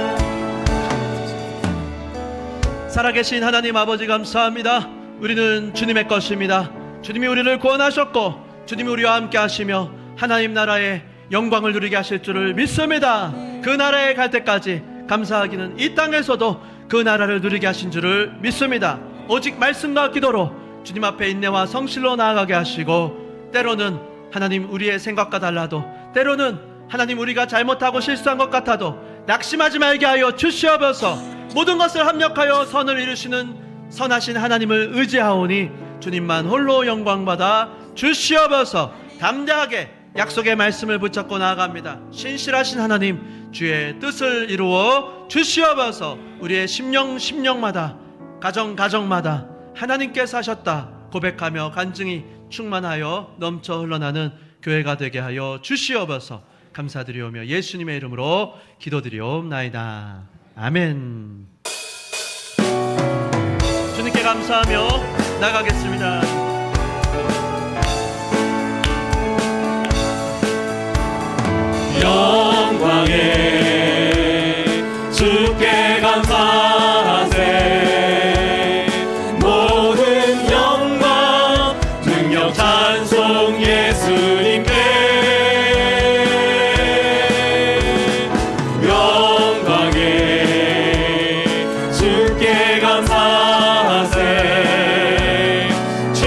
살아계신 하나님 아버지 감사합니다. 우리는 주님의 것입니다. 주님이 우리를 구원하셨고 주님이 우리와 함께 하시며 하나님 나라의 영광을 누리게 하실 줄을 믿습니다. 그 나라에 갈 때까지 감사하기는 이 땅에서도 그 나라를 누리게 하신 줄을 믿습니다. 오직 말씀과 기도로 주님 앞에 인내와 성실로 나아가게 하시고, 때로는 하나님 우리의 생각과 달라도, 때로는 하나님 우리가 잘못하고 실수한 것 같아도 낙심하지 말게 하여 주시옵소서. 모든 것을 합력하여 선을 이루시는 선하신 하나님을 의지하오니 주님만 홀로 영광받아 주시옵소서. 담대하게 약속의 말씀을 붙잡고 나아갑니다. 신실하신 하나님, 주의 뜻을 이루어 주시옵소서. 우리의 심령마다, 가정마다 하나님께서 하셨다 고백하며 간증이 충만하여 넘쳐 흘러나는 교회가 되게 하여 주시옵소서. 감사드리오며 예수님의 이름으로 기도드리옵나이다. 아멘. 주님께 감사하며 나가겠습니다. 영광에 주께 감사하세. 모든 영광 능력 찬송 예수님께. 영광에 주께 감사하세. 주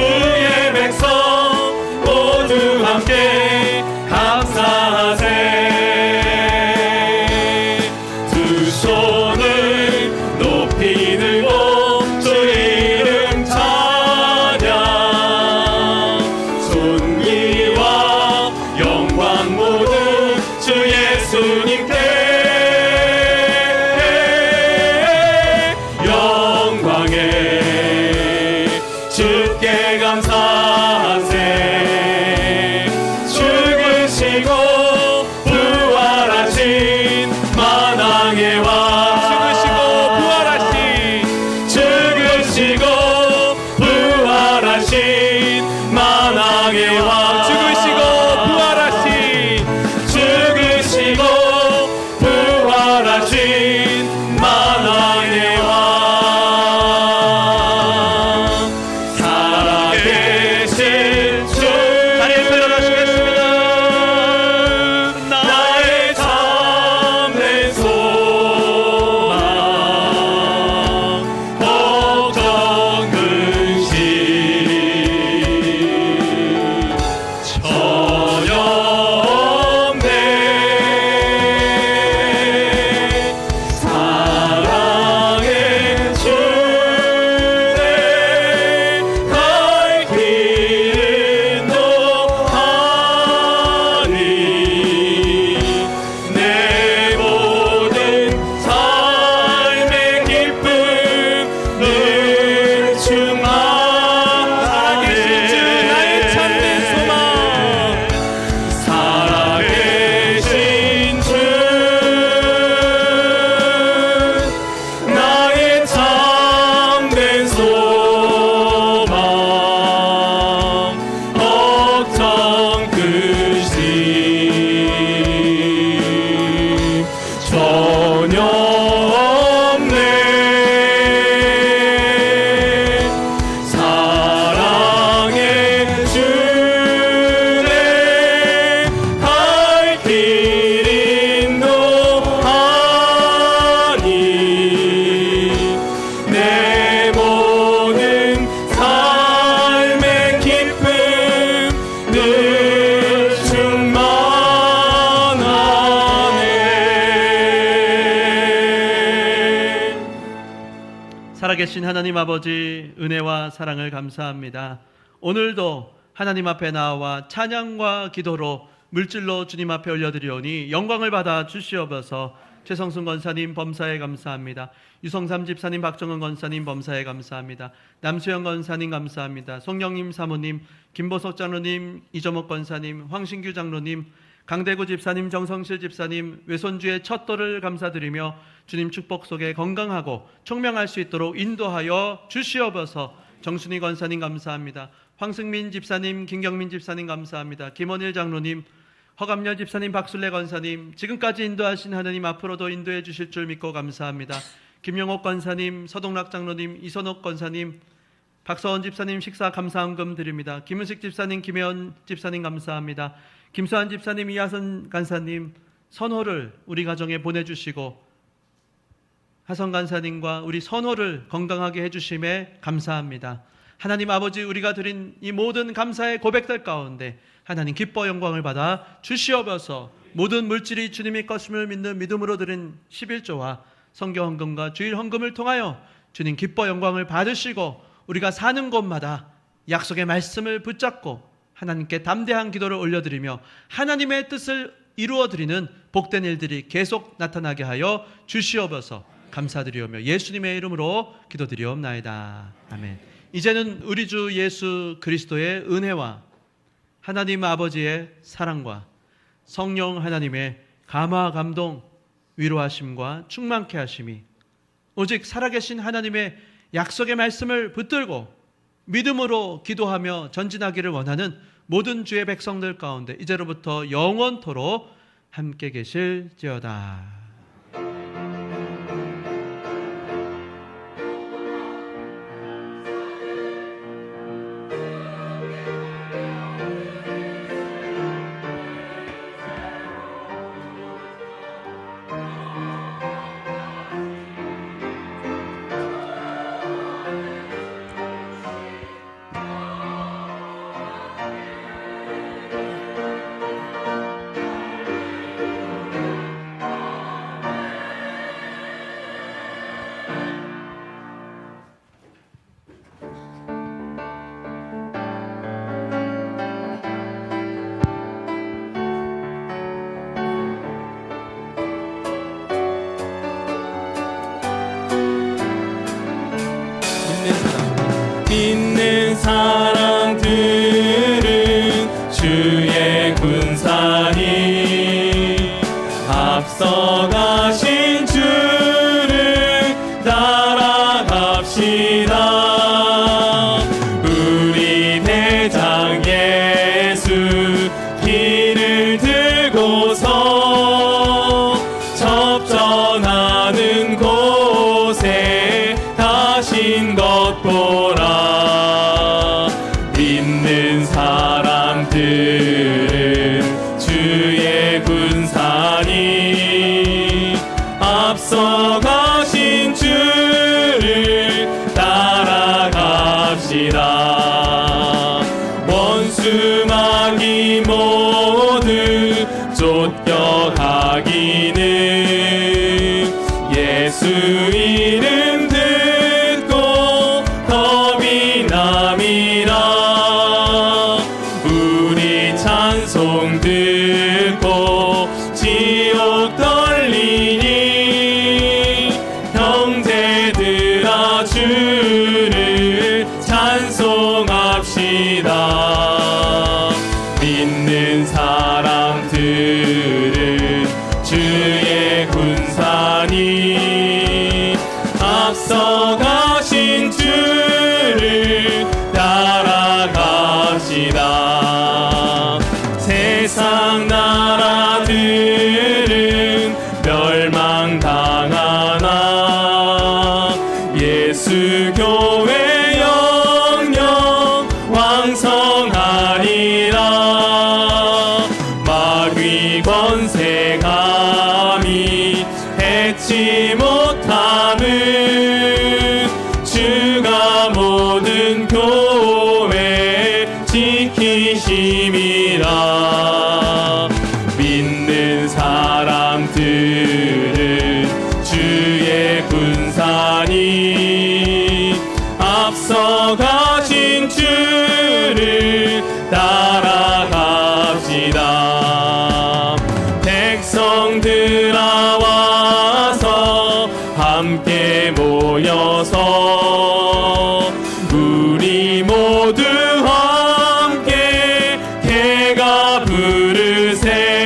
살아계신 하나님 아버지, 은혜와 사랑을 감사합니다. 오늘도 하나님 앞에 나와 찬양과 기도로 물질로 주님 앞에 올려드리오니 영광을 받아 주시옵소서. 최성순 권사님 범사에 감사합니다. 유성삼 집사님, 박정은 권사님 범사에 감사합니다. 남수영 권사님 감사합니다. 송영님 사모님, 김보석 장로님, 이정옥 권사님, 황신규 장로님, 강대구 집사님, 정성실 집사님, 외손주의 첫 돌을 감사드리며 주님 축복 속에 건강하고 총명할 수 있도록 인도하여 주시옵소서. 정순희 권사님 감사합니다. 황승민 집사님, 김경민 집사님 감사합니다. 김원일 장로님, 허감년 집사님, 박순례 권사님, 지금까지 인도하신 하나님 앞으로도 인도해 주실 줄 믿고 감사합니다. 김영옥 권사님, 서동락 장로님, 이선옥 권사님, 박서원 집사님 식사 감사헌금 드립니다. 김은식 집사님, 김혜원 집사님 감사합니다. 김수환 집사님, 이하선 간사님 선호를 우리 가정에 보내주시고 하선 간사님과 우리 선호를 건강하게 해주심에 감사합니다. 하나님 아버지, 우리가 드린 이 모든 감사의 고백들 가운데 하나님 기뻐 영광을 받아 주시옵소서. 모든 물질이 주님의 것임을 믿는 믿음으로 드린 11조와 성경 헌금과 주일 헌금을 통하여 주님 기뻐 영광을 받으시고 우리가 사는 곳마다 약속의 말씀을 붙잡고 하나님께 담대한 기도를 올려드리며 하나님의 뜻을 이루어드리는 복된 일들이 계속 나타나게 하여 주시옵소서. 감사드리오며 예수님의 이름으로 기도드리옵나이다. 아멘. 이제는 우리 주 예수 그리스도의 은혜와 하나님 아버지의 사랑과 성령 하나님의 감화 감동 위로하심과 충만케 하심이 오직 살아계신 하나님의 약속의 말씀을 붙들고 믿음으로 기도하며 전진하기를 원하는 모든 주의 백성들 가운데 이제로부터 영원토록 함께 계실지어다. 믿는 사람들은 주의 군사니 앞서가신 주를 따라갑시다. 우리 대장 예수 길을 들고서 접전하는 곳에 가신 것 보라. 믿는 사람들은 주의 군사니 앞서가신 주를 따라갑시다. 원수 마귀 모두 쫓겨가기는 예수 이름 듣고 겁이 남이라. 우리 찬송 듣고 지옥 떨리니 형제들아 주를 찬송합시다. 믿는 사람들은 주의 군사니 앞서가신 주를 따라갑시다. 세상 나라들은 멸망당하나 예수 교회 영영 왕성하리라. 마귀 권세 감히 해치 못함은 주가 모든 교회 지키심이라. 믿는 사람들은 주의 군사니 부르시옵나이다. 백성들아 와서 함께 모여서 우리 모두 함께 개가 부르세